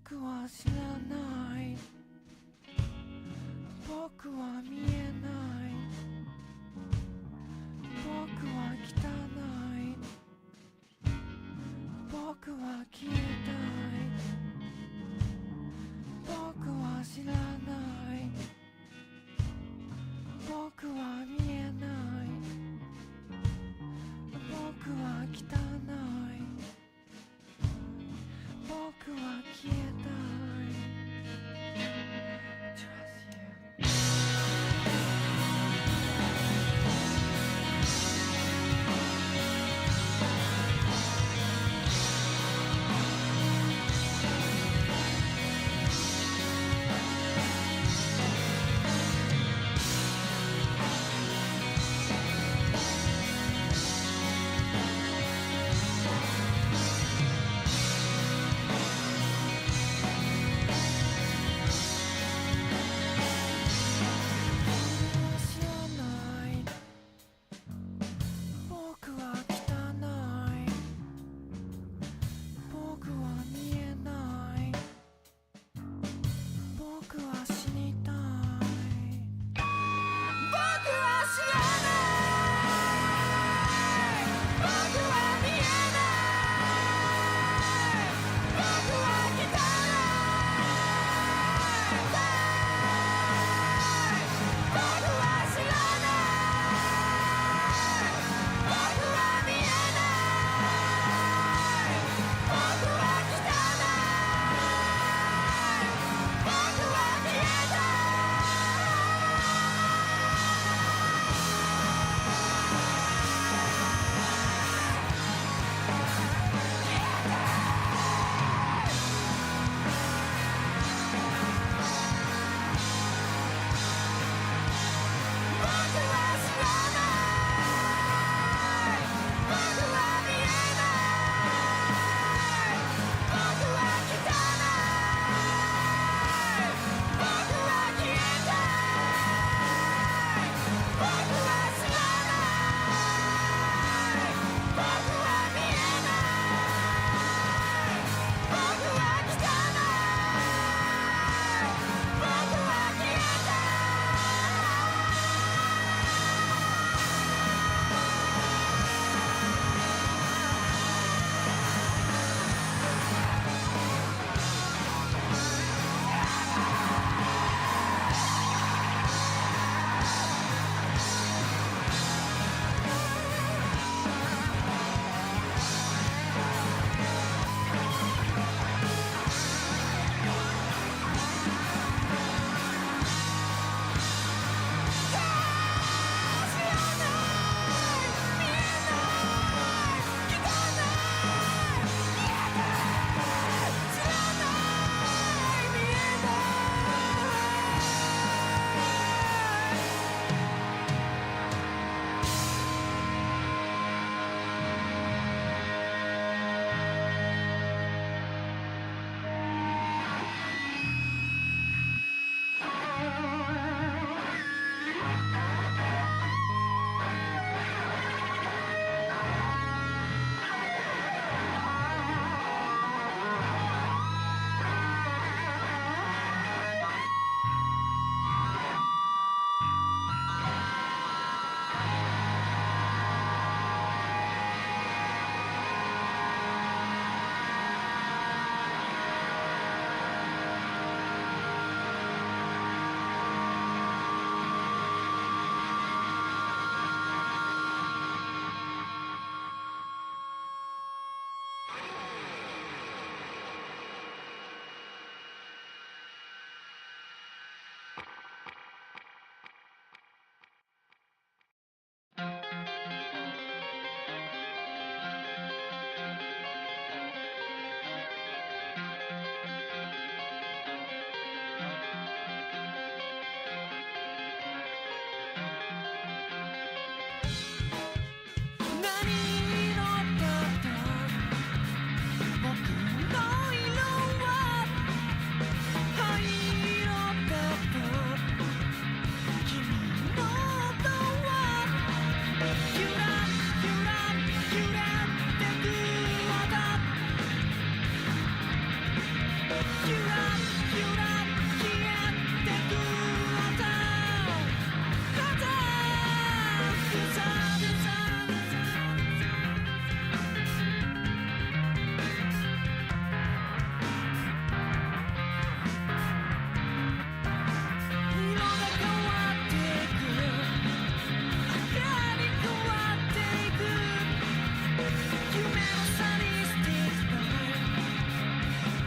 僕は知らない。僕は見えない。僕は汚い。僕は消えたい。僕は知らない。僕は見えない。僕は汚い。僕は消えたい。Trust you.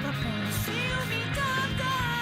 幻を見たんだ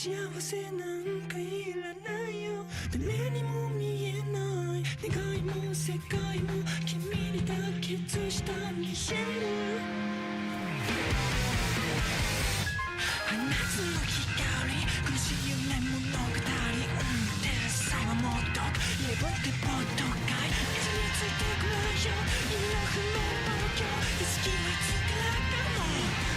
幸せなんかいらないよ誰にも見えない願いも世界も君に妥結したに全部放つの光苦しい夢物語照らすはもっと言えばってポットかい位置についてくるよ意味の不明の今日意識はいつからかも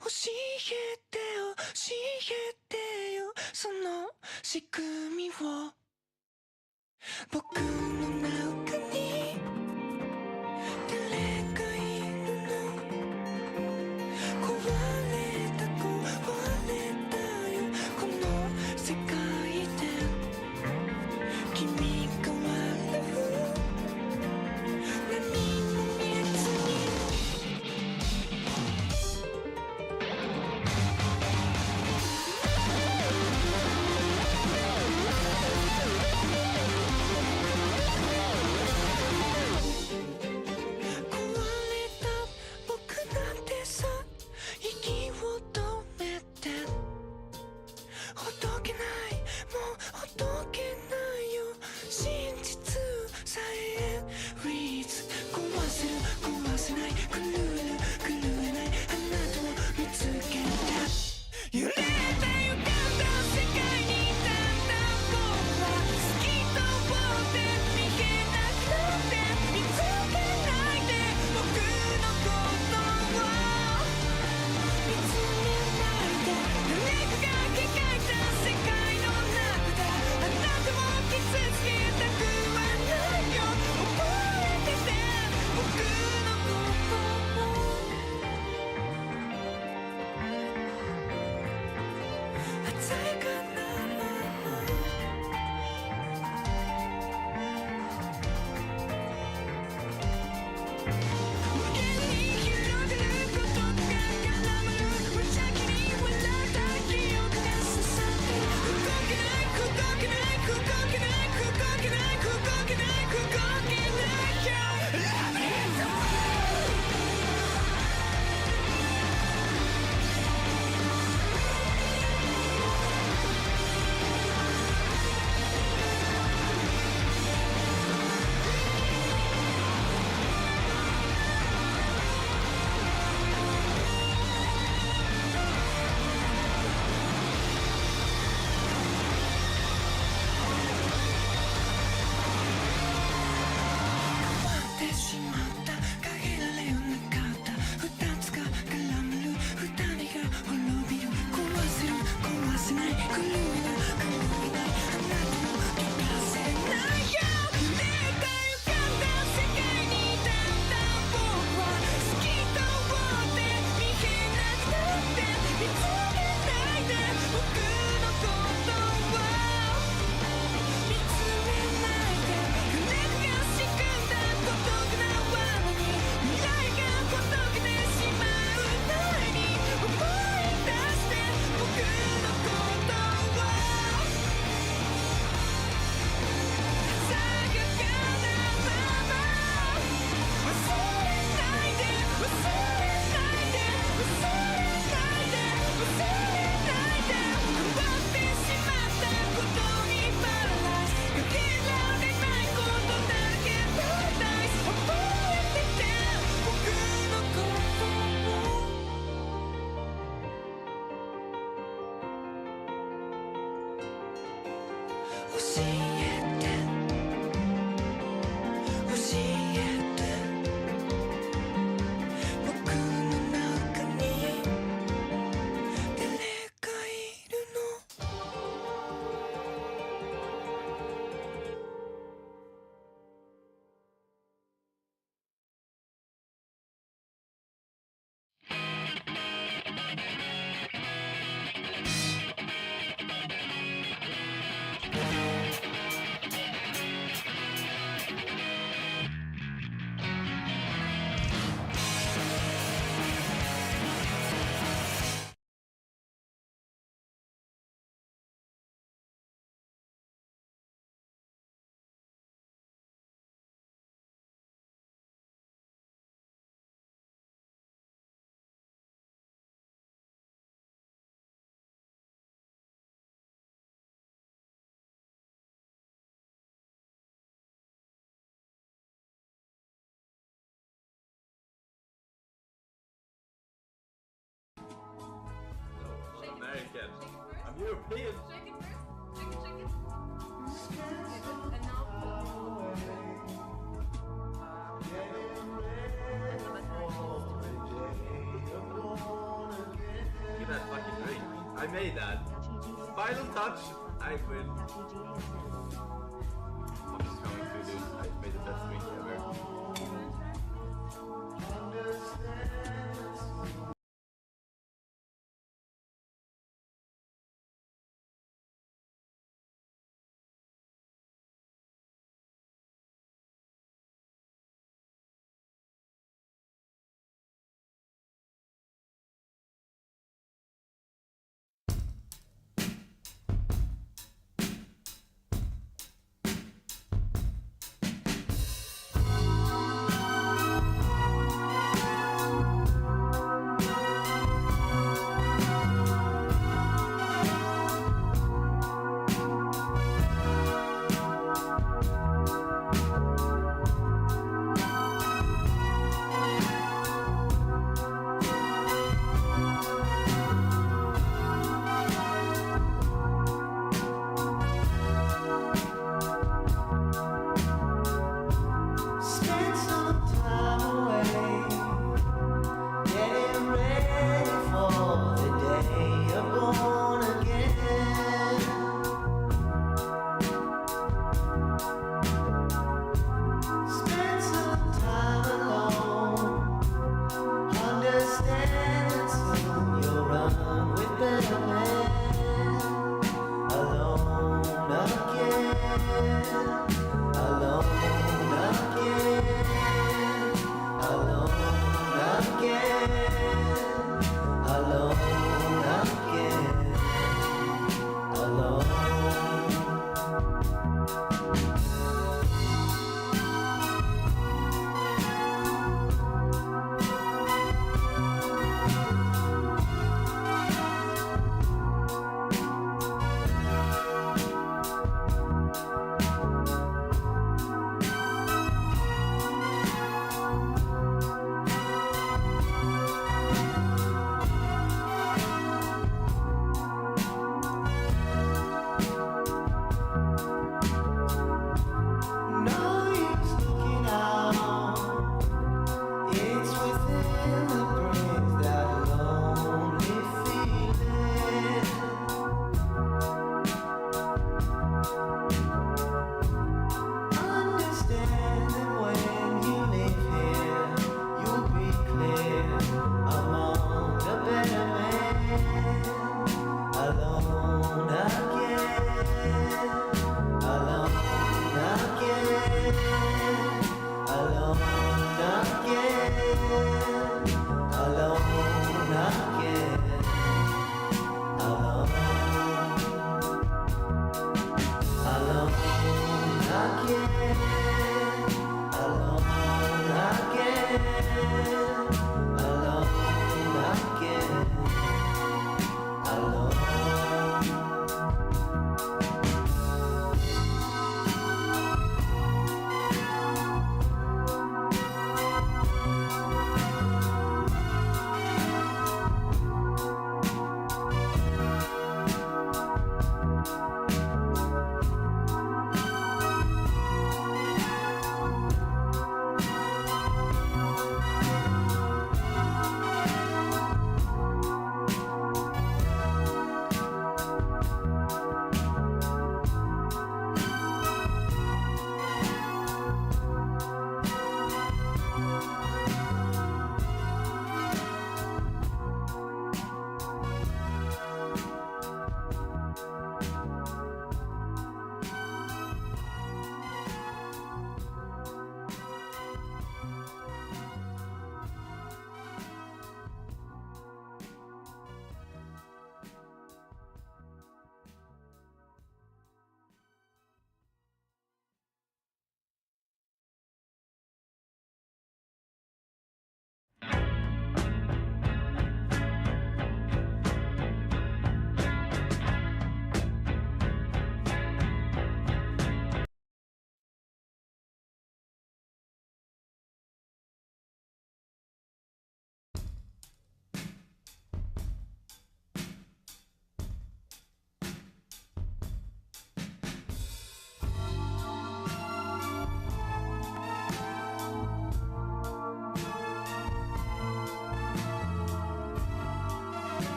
教えて教えてよその仕組みを僕の中に誰かいるの壊れたよこの世界で君が笑う何も見えずに「Shake it. I'm European. Shake it first. Shake it. And now. Look at that fucking ring. I made that. Final touch. I win. What is coming to this? I made the best ring ever.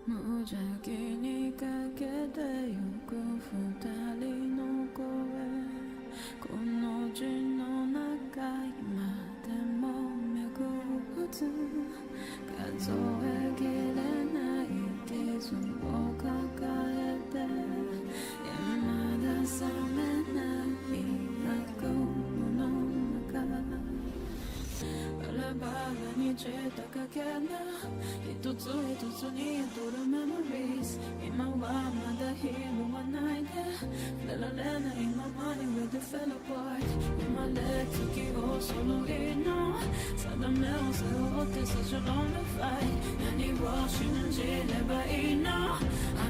無邪気にかけてゆく二人の声、この字の中今でも脈打つ、数えきれない傷を抱えて未だ覚めない悪夢の中、バラバラに散ったかけら一つ一つに宿るメモリーズ、今はまだ拾わないで触れられないままに We fell apart、 生まれつきお揃いの定めを背負って Such a lonely fight、 何を信じればいいの、あ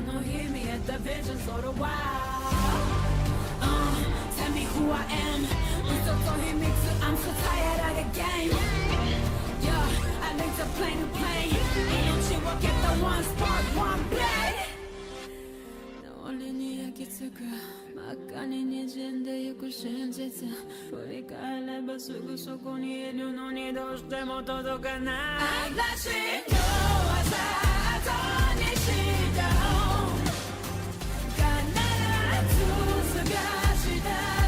の日見えた vision so the wild、Tell me who I am、 嘘と秘密 I'm so tired of the game、Yeah, I like to play the play、 命をget the one spark one blade、 脳裏に焼き付く真っ赤に滲んでゆく真実、振り返ればすぐそこにいるのにどうしても届かない、嵐の朝後にした必ず探し出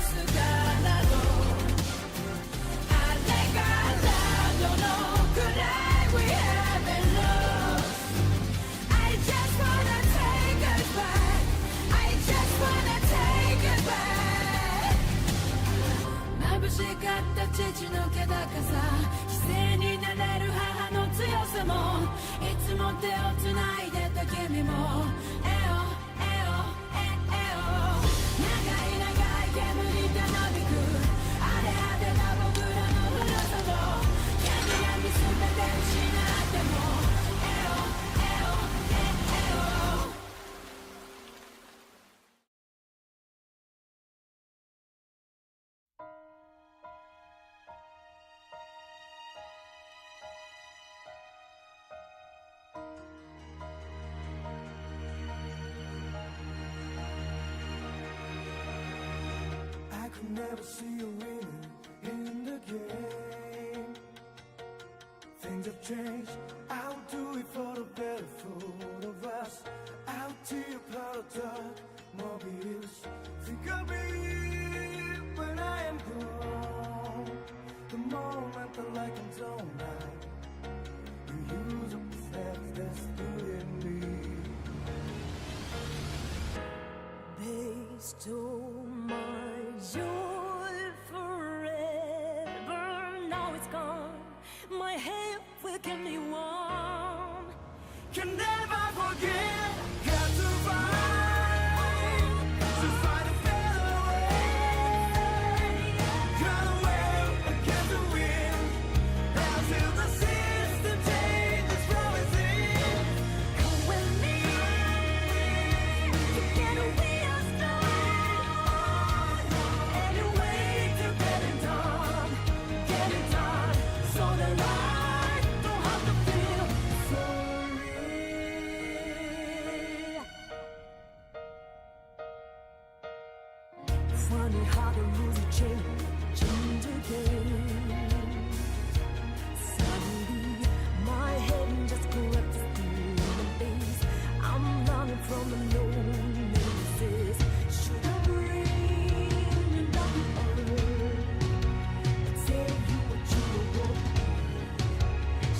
すからと、あれからどのくらい We have been lost、 I just wanna take us back、 I just wanna take us back、 眩しかった父の気高さ、犠牲になれる母の強さも、いつも手をつないでた君も、長い長い煙たなびくあれ果てた僕らのふるさと、闇闇全て失ってもI could never see you winning in the game. Things have changed. I'll do it for the better, for the of us. I'll tear apart the dark mobiles. Think of me when I am gone. The moment the light comes on, you use up the steps that's good in me. They stole my joy forever. Now it's gone. My hand will keep me warm. Can never forget. Got to find a better way. Got away against the wind. Until the system changes from within. Come with me. Together we are strong. Any way to get it done. Get it done. So that I don't have to feel sorry. Funny how the rules have changed again. Suddenly, my head just grabbed the steering base. I'm running from the loneliness. Should I bring down the earth and tell you what you want?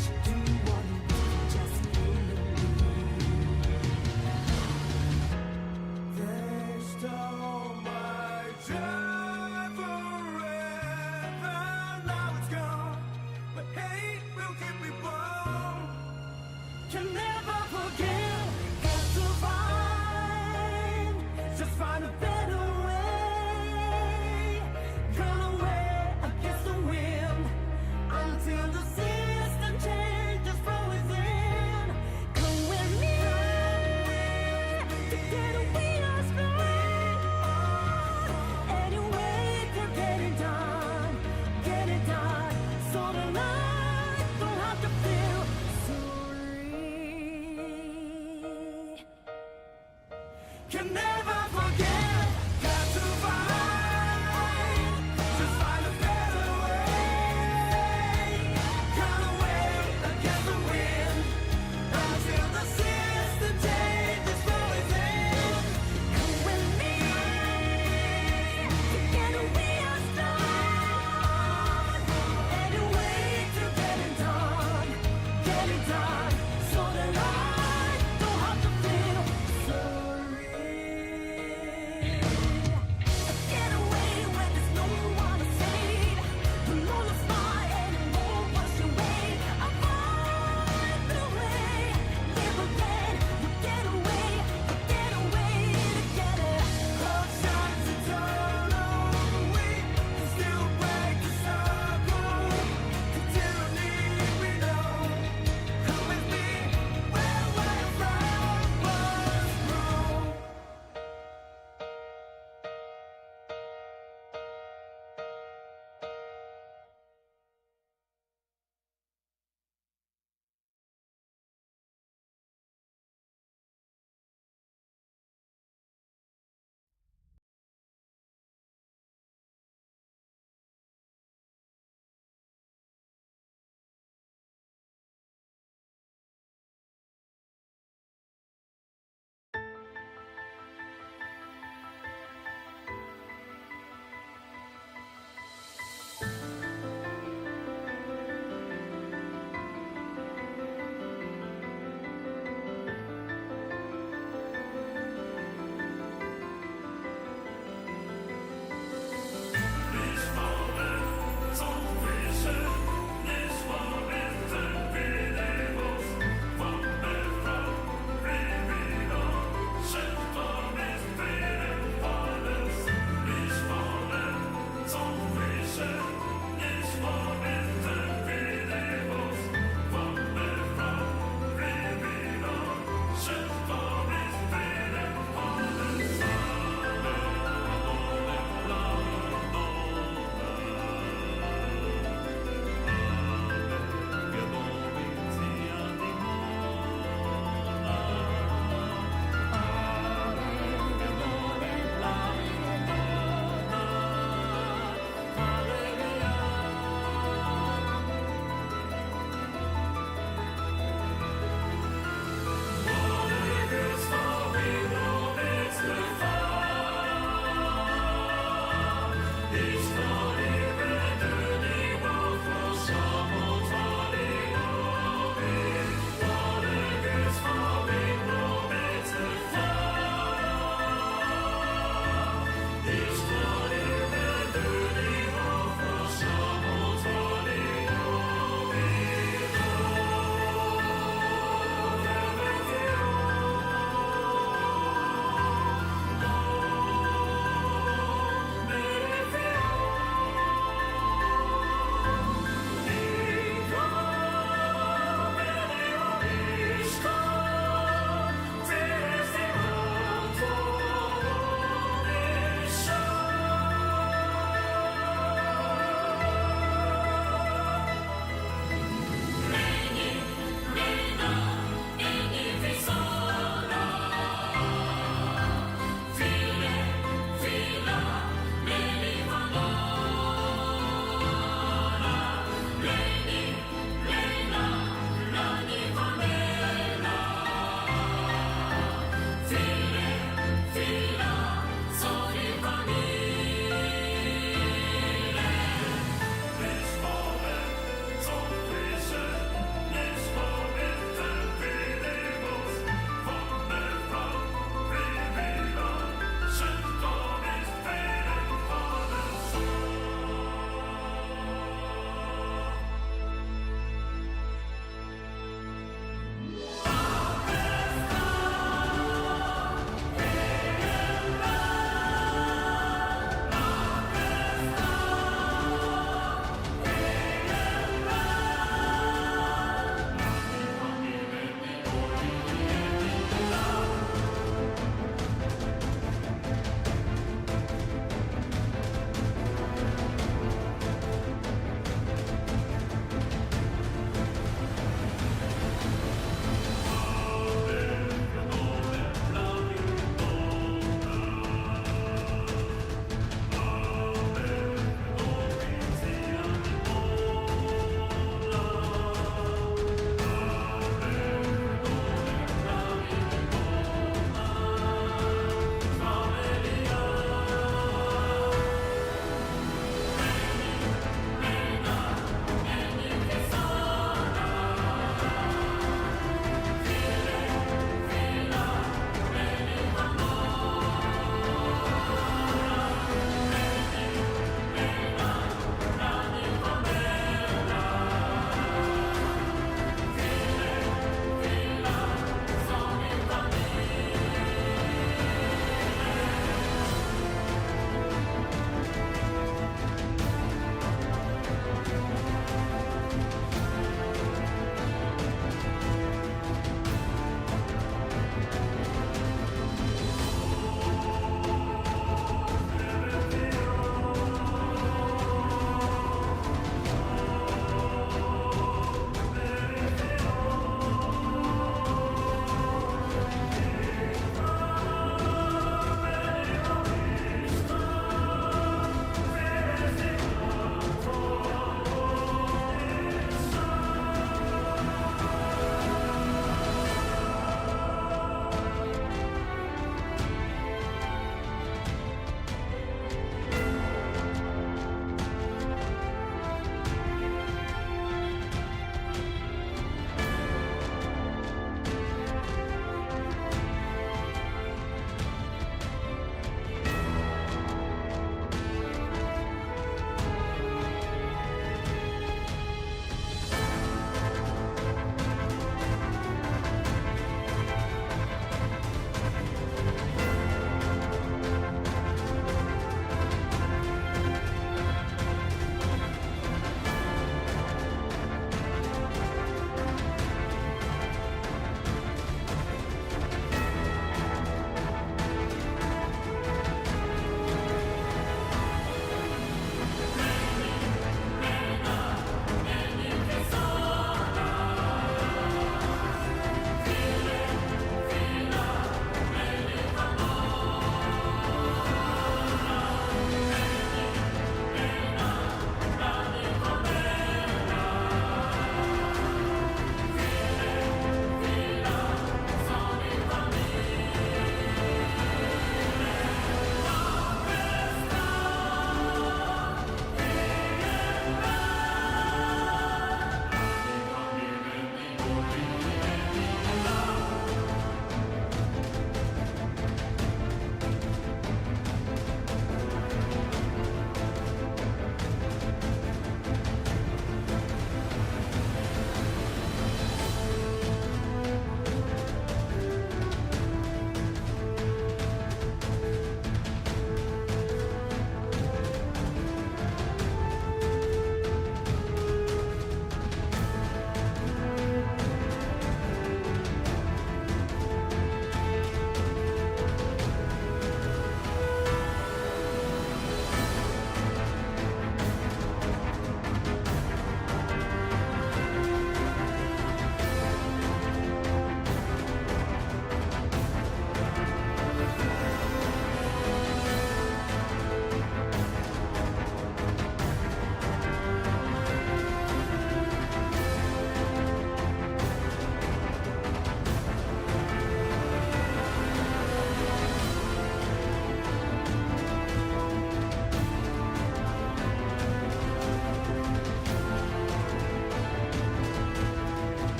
Should do what you want, just They stole my joy forever. Now it's gone, but hate will keep me warm. Can never forget. Got to find, just find a better way. Run away against the wind until the system changes from within. Come with me. Together we are strong. Any way to get it done. Get it done. So the light don't have to feel sorry. Can never forget. Got to find, just find a better way. Run away against the wind until the system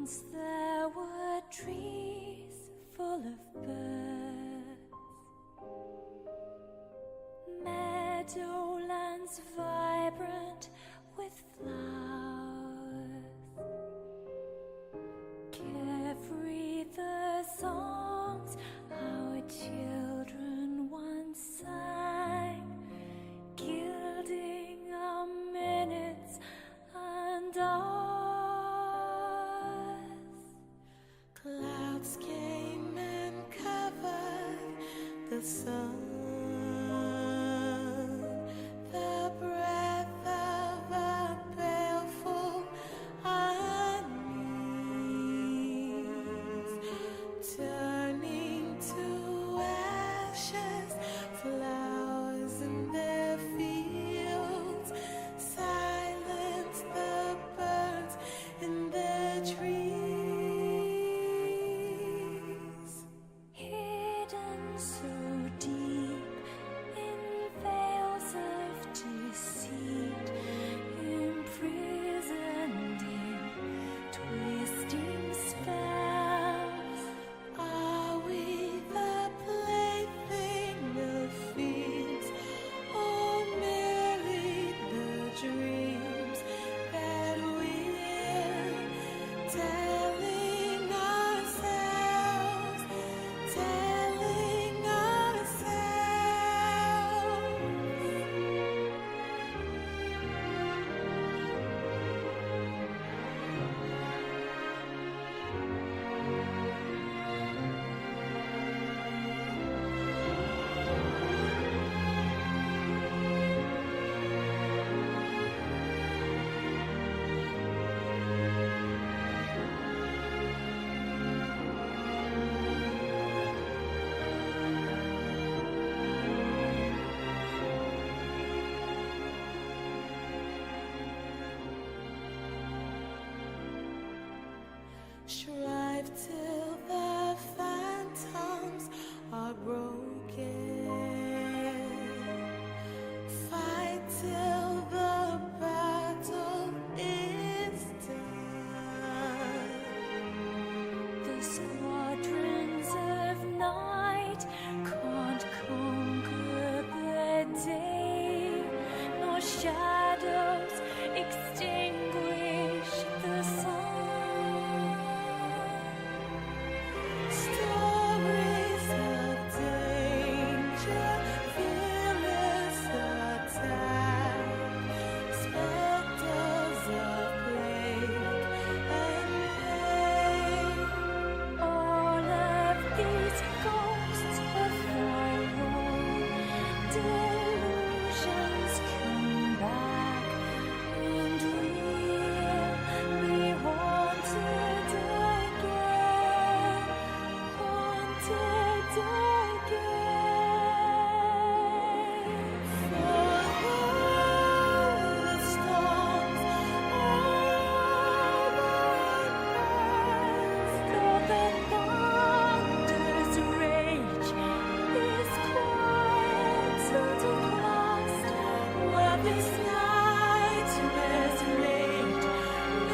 Once there were trees full of birds, meadowlands vibrant with flowers, carefree the songs our children once sang, gilding our minutes and hours. Clouds came and covered the sun. The breath of a baleful unease, turning to ashes, flowers in their fields, silence the birds in their trees. Hidden so deep in veils of deceit, imprisoned in twisting spells. Are we the plaything of fiends, or merely the dreams that we're telling ourselves, telling ourselves? Strive till the phantoms are broken. Fight till the battle is done. The squadrons of night can't conquer the day, nor shadows extinguish the sun. Stories of danger, fearless attack, specters of plague and pain. All of these ghosts of our own delusions come back, and we'll be haunted again, haunted again. For the storms are over us. Though the thunders rage, this quiet at last, Where this night was laid,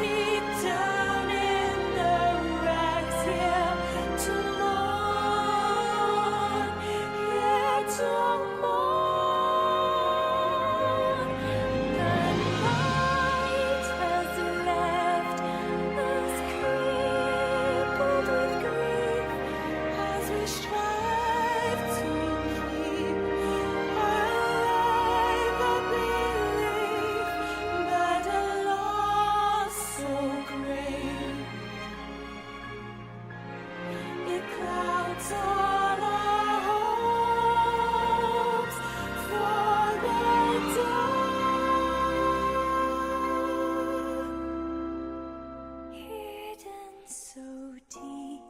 me down in the rags here to mourn, here to mourn. the night has left us crippled with grief. As we strive to keep alive the belief that a loss so great, it clouds all our hopes for the dawn. Hidden so deep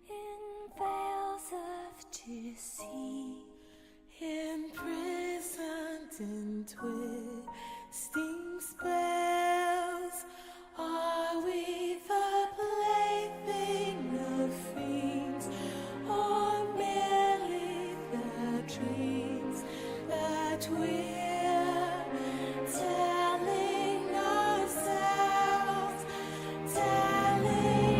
in veils of deceit, Imprisoned in twisting spells, are we the plaything of fiends, or merely the dreams that we're telling ourselves, telling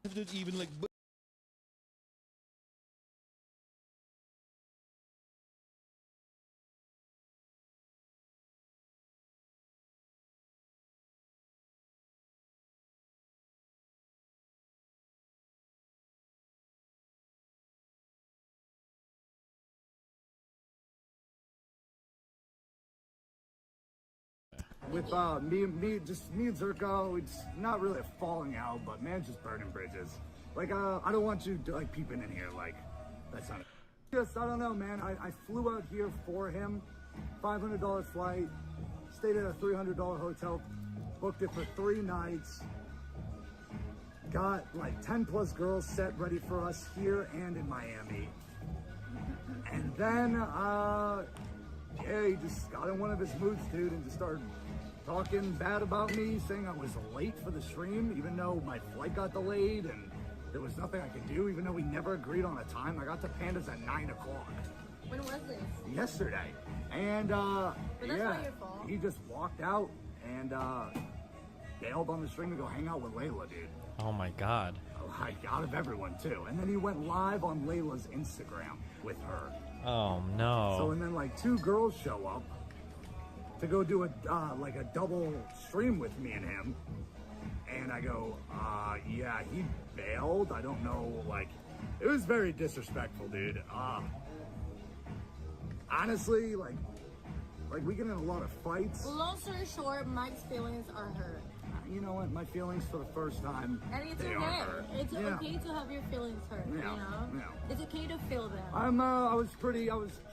even like. With me and Zerko, it's not really a falling out, but man, just burning bridges. Like, I don't want you like peeping in here, like, that's not. Just, I don't know, man. I flew out here for him, $500 flight, stayed at a $300 hotel, booked it for 3 nights, got like 10 plus girls set ready for us here and in Miami. And then, yeah, he just got in one of his moods, dude, and just started talking bad about me, saying I was late for the stream, even though my flight got delayed and there was nothing I could do, even though we never agreed on a time. I got to Pandas at 9 o'clock. When was this? Yesterday. And, But that's yeah, not your fault. he just walked out and, bailed on the stream to go hang out with Layla, dude. Oh my god. Like, out of everyone, too. And then he went live on Layla's Instagram with her. Oh no. So, and then like 2 girls show up to go do a like a double stream with me and him, and I go, yeah, he bailed. I don't know, like, it was very disrespectful, dude. Honestly, like we get in a lot of fights. Long story short, Mike's feelings are hurt. You know what? My feelings for the first time, And it's they okay. are hurt. It's Yeah. okay to have your feelings hurt, Yeah. you know? Yeah. It's okay to feel them. I was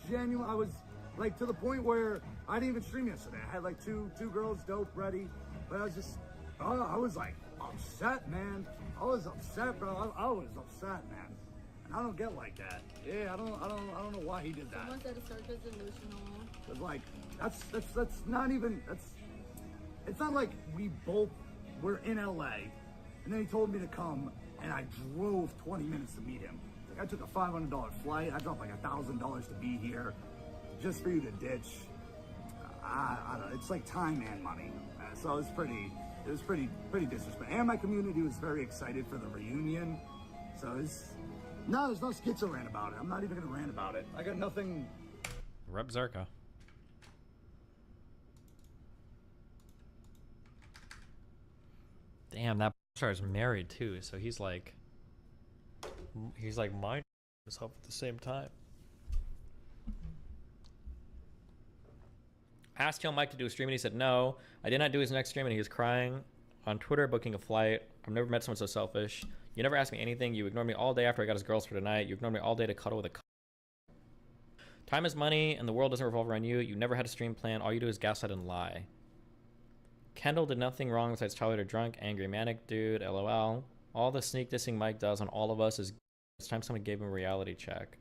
genuine. I was like to the point where I didn't even stream yesterday. I had like two girls dope ready, but I was just, I was like upset, man. I was upset, bro. I was upset, man. And I don't get like that. Yeah, I don't know why he did that. Someone said Circa's delusional. But like, that's not even, it's not like we both were in LA, and then he told me to come, and I drove 20 minutes to meet him. Like, I took a $500 flight. I dropped like $1,000 to be here, just for you to ditch. I don't know. It's like time and money. So it was pretty disrespectful. And my community was very excited for the reunion. So there's no schizo rant about it. I'm not even gonna rant about it. I got nothing. Rep Zarka. Damn, that star is married too, so he's like minding himself at the same time. I asked Kill Mike to do a stream and he said no. I did not do his next stream and he was crying on Twitter, booking a flight. I've never met someone so selfish. You never asked me anything. You ignored me all day after I got his girls for tonight. You ignored me all day to cuddle with a time is money and the world doesn't revolve around you. You never had a stream plan. All you do is gaslight and lie. Kendall did nothing wrong besides childhood drunk, angry, manic dude, LOL. All the sneak dissing Mike does on all of us is it's time someone gave him a reality check.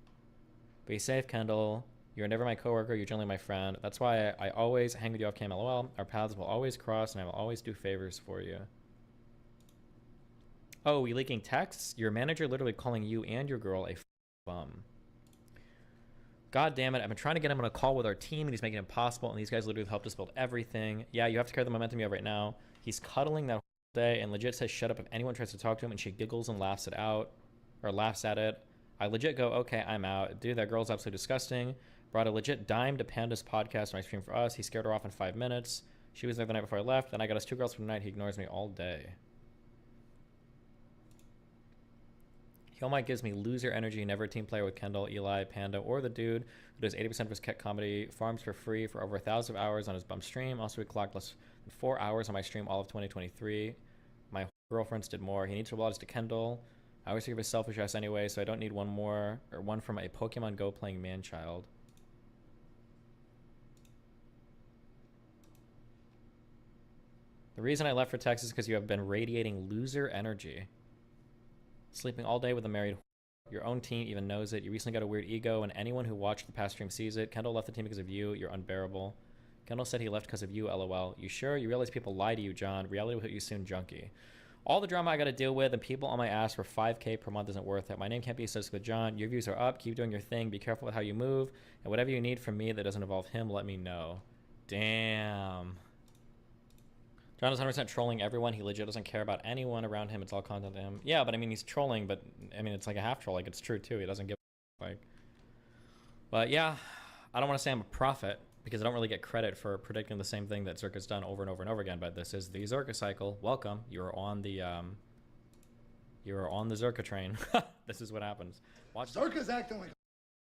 Be safe, Kendall. You're never my coworker, you're generally my friend. That's why I always hang with you off cam, LOL. Our paths will always cross and I will always do favors for you. Oh, you leaking texts? Your manager literally calling you and your girl a bum. God damn it, I've been trying to get him on a call with our team and he's making it impossible, and these guys literally have helped us build everything. Yeah, you have to carry the momentum you have right now. He's cuddling that whole day and legit says shut up if anyone tries to talk to him, and she giggles and laughs it out, or laughs at it. I legit go, okay, I'm out. Dude, that girl's absolutely disgusting. Brought a legit dime to Panda's podcast when I streamed for us. He scared her off in 5 minutes. She was there the night before I left. Then I got us 2 girls for the night. He ignores me all day. Kill Mike gives me loser energy, never a team player with Kendall, Eli, Panda, or the dude who does 80% of his cat comedy, farms for free for over 1,000 hours on his bum stream. Also, he clocked less than 4 hours on my stream all of 2023. My girlfriends did more. He needs to apologize to Kendall. I always think of his selfish ass anyway, so I don't need one more, or one from a Pokemon Go playing man-child. The reason I left for Texas is because you have been radiating loser energy. Sleeping all day with a married your own team even knows it. You recently got a weird ego, and anyone who watched the past stream sees it. Kendall left the team because of you. You're unbearable. Kendall said he left because of you, LOL. You sure? You realize people lie to you, John. Reality will hit you soon, junkie. All the drama I got to deal with and people on my ass for 5K per month isn't worth it. My name can't be associated with John. Your views are up. Keep doing your thing. Be careful with how you move. And whatever you need from me that doesn't involve him, let me know. Damn. John is 100% trolling everyone. He legit doesn't care about anyone around him. It's all content to him. Yeah, but I mean, he's trolling, but I mean, it's like a half troll. Like, it's true too. He doesn't give a like. But yeah, I don't want to say I'm a prophet because I don't really get credit for predicting the same thing that Zerka's done over and over and over again. But this is the Zerka cycle. Welcome. You're on the Zerka train. This is what happens. Watch. Zerka's acting like.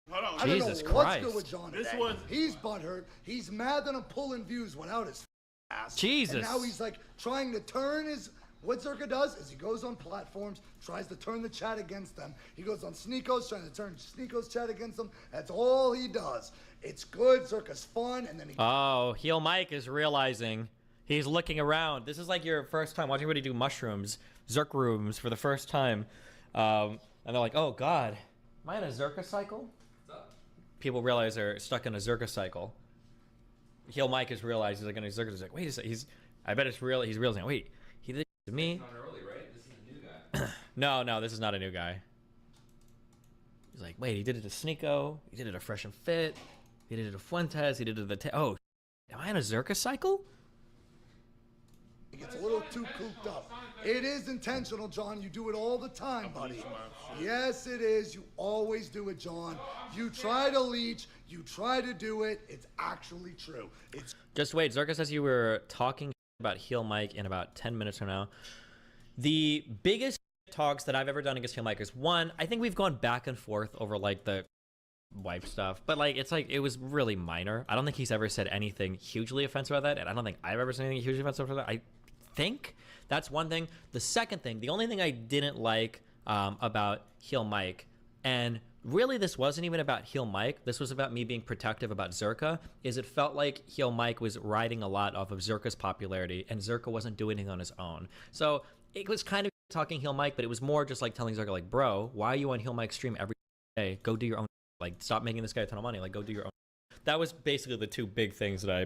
Hold on. I don't Jesus know what's Christ. good with John. This today. was- He's butthurt. He's mad that I'm pulling views without his ass. Jesus. And now he's like trying to turn his. What Zerka does is he goes on platforms, tries to turn the chat against them. He goes on Sneako's, trying to turn Sneako's chat against them. That's all he does. It's good. Zerka's fun, and then he. Oh, Heel Mike is realizing he's looking around. This is like your first time watching everybody do mushrooms, Zerk rooms for the first time, and they're like, "Oh God, am I in a Zerka cycle?" People realize they're stuck in a Zerka cycle. Heel Mike has realized he's like in a Zerka. He's like, "Wait a second, I bet it's real." He's realizing, "Wait, he did it to me." Not early, right? This is a new guy. No, this is not a new guy. He's like, "Wait, he did it to Sneeko. He did it to Fresh and Fit. He did it to Fuentes. He did it to the oh, am I in a Zerka cycle?" He gets a little too cooped up. It is intentional, John. You do it all the time, buddy. Yes, it is. You always do it, John. You try to leech. You try to do it. It's actually true. It's Just wait. Zerka says you were talking about Heel Mike in about 10 minutes from now. The biggest talks that I've ever done against Heel Mike is one, I think we've gone back and forth over like the wife stuff, but like it's like it was really minor. I don't think he's ever said anything hugely offensive about that, and I don't think I've ever said anything hugely offensive about that. I think that's one thing. The second thing, the only thing I didn't like about Heel Mike, and really this wasn't even about Heel Mike, this was about me being protective about Zerka, is it felt like Heel Mike was riding a lot off of Zerka's popularity, and Zerka wasn't doing anything on his own. So it was kind of talking Heel Mike, but it was more just like telling Zerka, like, bro, why are you on Heel Mike's stream every day? Go do your own. Like, stop making this guy a ton of money. Like, go do your own. That was basically the two big things that I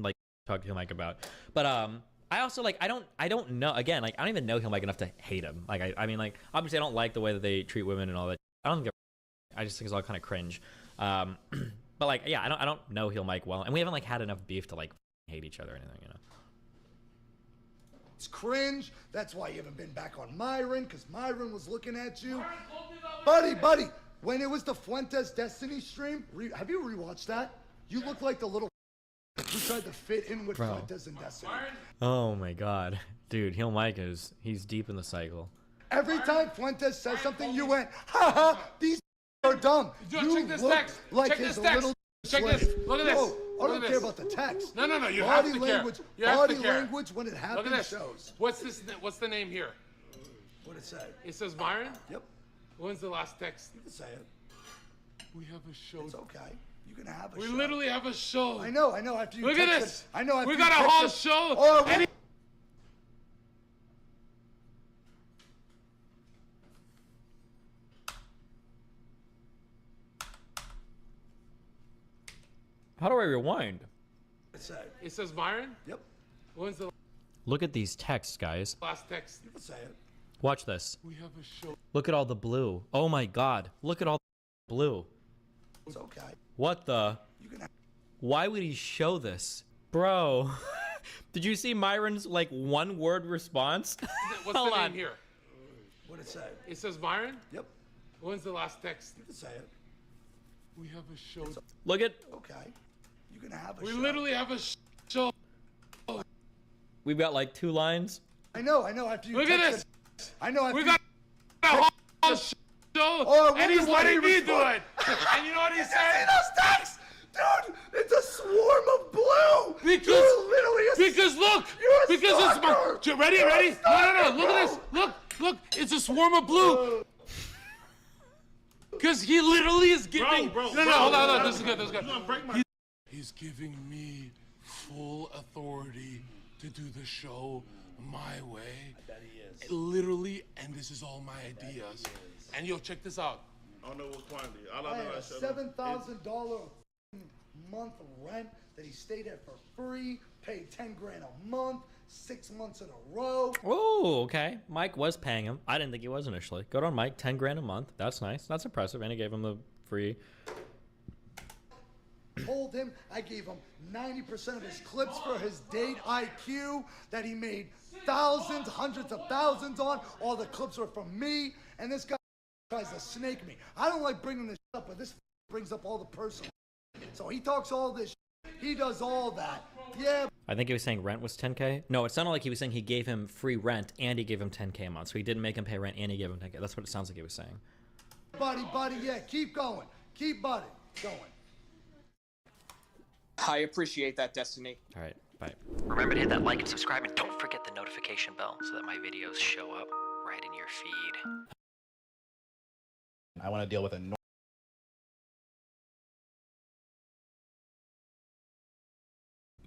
like talked to Heel Mike about. But I also like I don't know, again, like I don't even know Heel Mike enough to hate him. Like I mean, like obviously I don't like the way that they treat women and all that. I don't think I just think it's all kind of cringe. But like yeah, I don't know Heel Mike well, and we haven't like had enough beef to like hate each other or anything, you know. It's cringe. That's why you haven't been back on Myron, because Myron was looking at you. Buddy, when it was the Fuentes Destiny stream, have you rewatched that? You look like the little who tried to fit in with Fuentes and Destiny. Oh my god. Dude, Heel Mike he's deep in the cycle. Every time Fuentes says something, you went, ha ha, these are dumb. You check this look text. like Check his this text. little Check slave. this. Look at this. No, I Look don't at care this. about the text. No, you body have to care. language, You have body to care. language when it Look happens at this. shows. What's this? What's the name here? What'd it say? It says Myron. Yep, When's the last text? you can say it. We have a show. It's okay. You can have a We show. literally have a show. I know. After you Look at texted- this. I know. After We you got a whole texted- show. Oh, And How do I rewind? what'd it say? it says Myron. Yep, When's the Look at these texts, guys. last text? you can say it. Watch this. We have a show. Look at all the blue. Oh my god. Look at all the blue. It's okay. What the? You can have Why would he show this? Bro. Did you see Myron's like one word response? What's Hold the name on. here? what'd it say? It says Myron. Yep, When's the last text? you can say it. We have a show. Look at Okay, you can have a We show. literally have a show. we've got like 2 lines. I know. After you Look at texted- this. I know. After We you- got a whole show, Oh, I and he's wonder why he letting me do responded. it. And you know what he Did you see said? those texts? Dude, it's a swarm of blue. Because- You're literally a Because look, You're a because stalker. it's ready. You're a No, stalker, look at this. Look, it's a swarm of blue. Because he literally is giving. Bro, no, bro, hold on. bro. This is good. You're gonna break my. He's giving me full authority to do the show my way. I bet he is. Literally, and this is all my ideas. And yo, check this out. I don't know what quantity. All I I know had a is I shut up. $7,000 month rent that he stayed at for free, paid 10 grand a month, 6 months in a row. Oh, okay. Mike was paying him. I didn't think he was initially. Good on Mike. 10 grand a month. That's nice. That's impressive. And he gave him the free. told him I gave him 90% of his clips for his date IQ that he made thousands, hundreds of thousands on. All the clips were from me, and this guy tries to snake me. I don't like bringing this up, but this brings up all the personal. So he talks all this. He does all that. Yeah. I think he was saying rent was 10K. No, it sounded like he was saying he gave him free rent and he gave him 10K a month. So he didn't make him pay rent and he gave him 10K. That's what it sounds like he was saying. Buddy, yeah, keep going. Keep buddy going. I appreciate that, Destiny. All right, bye. Remember to hit that like and subscribe, and don't forget the notification bell so that my videos show up right in your feed. I want to deal with a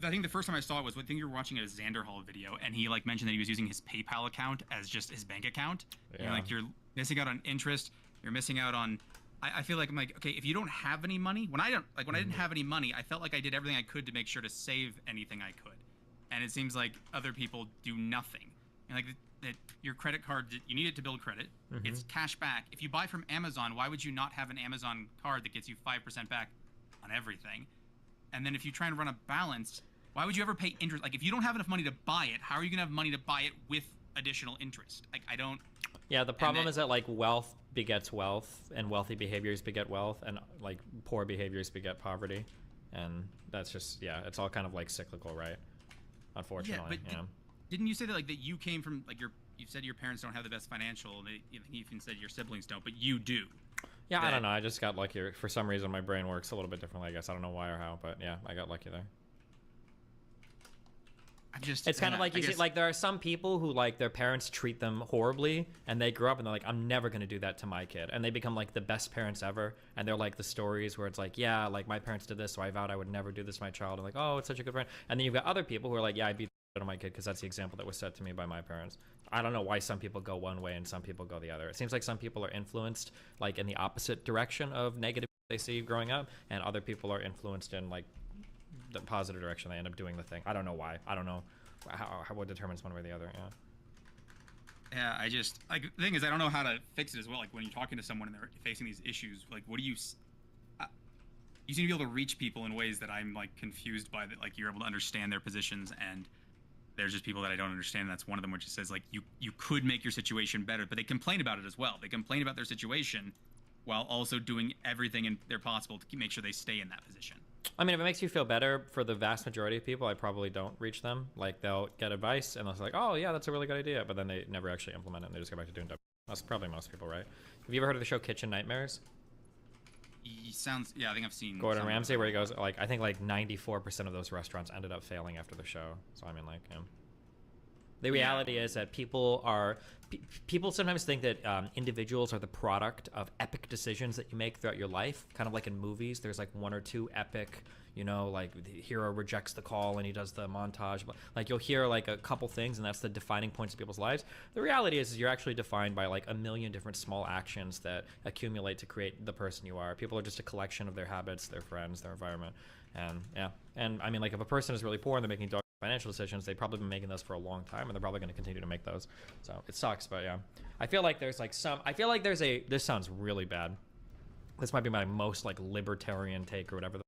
I think the first time I saw it was I think you were watching a Xander Hall video, and he like mentioned that he was using his PayPal account as just his bank account. Yeah. You're like, you're missing out on interest. You're missing out on. I feel like I'm like, okay, if you don't have any money, when I didn't have any money, I felt like I did everything I could to make sure to save anything I could, and it seems like other people do nothing. And like that your credit card, you need it to build credit. It's cash back. If you buy from Amazon, why would you not have an Amazon card that gets you 5% back on everything? And then if you try and run a balance, why would you ever pay interest? Like if you don't have enough money to buy it, how are you gonna have money to buy it with additional interest? Like I don't. Yeah, the problem is that like wealth begets wealth, and wealthy behaviors beget wealth, and like poor behaviors beget poverty, and that's just it's all kind of like cyclical, right? Unfortunately, yeah. Didn't you say that like that you came from like you said your parents don't have the best financial, and you even said your siblings don't, but you do. Yeah, I don't know. I just got lucky. For some reason, my brain works a little bit differently. I guess I don't know why or how, but yeah, I got lucky there. It's kind of like you see, like there are some people who like their parents treat them horribly, and they grow up and they're like, I'm never gonna do that to my kid, and they become like the best parents ever, and they're like the stories where it's like, yeah, like my parents did this, so I vowed I would never do this to my child, and like, oh, it's such a good friend. And then you've got other people who are like, yeah, I beat the shit out of my kid because that's the example that was set to me by my parents. I don't know why some people go one way and some people go the other. It seems like some people are influenced like in the opposite direction of negative they see growing up, and other people are influenced in like the positive direction. They end up doing the thing. I don't know why. I don't know how what determines one way or the other. Yeah, I just like the thing is I don't know how to fix it as well. Like when you're talking to someone and they're facing these issues, like what do you you seem to be able to reach people in ways that I'm like confused by, that like you're able to understand their positions, and there's just people that I don't understand, and that's one of them, which just says like you could make your situation better, but they complain about it as well. They complain about their situation while also doing everything in their possible to make sure they stay in that position. I mean, if it makes you feel better, for the vast majority of people, I probably don't reach them. Like, they'll get advice, and they'll say, like, oh, yeah, that's a really good idea, but then they never actually implement it, and they just go back to doing stuff. That's probably most people, right? Have you ever heard of the show Kitchen Nightmares? Yeah, I think I've seen Gordon Ramsay, where he goes, like, I think, like, 94% of those restaurants ended up failing after the show. So, I mean, like, the reality is that people sometimes think that individuals are the product of epic decisions that you make throughout your life. Kind of like in movies, there's like one or two epic, like the hero rejects the call and he does the montage. Like you'll hear like a couple things and that's the defining points of people's lives. The reality is you're actually defined by like a million different small actions that accumulate to create the person you are. People are just a collection of their habits, their friends, their environment. And I mean, like if a person is really poor and they're making financial decisions, they've probably been making those for a long time, and they're probably going to continue to make those. So it sucks, but yeah, I feel like there's like this sounds really bad. This might be my most like libertarian take or whatever,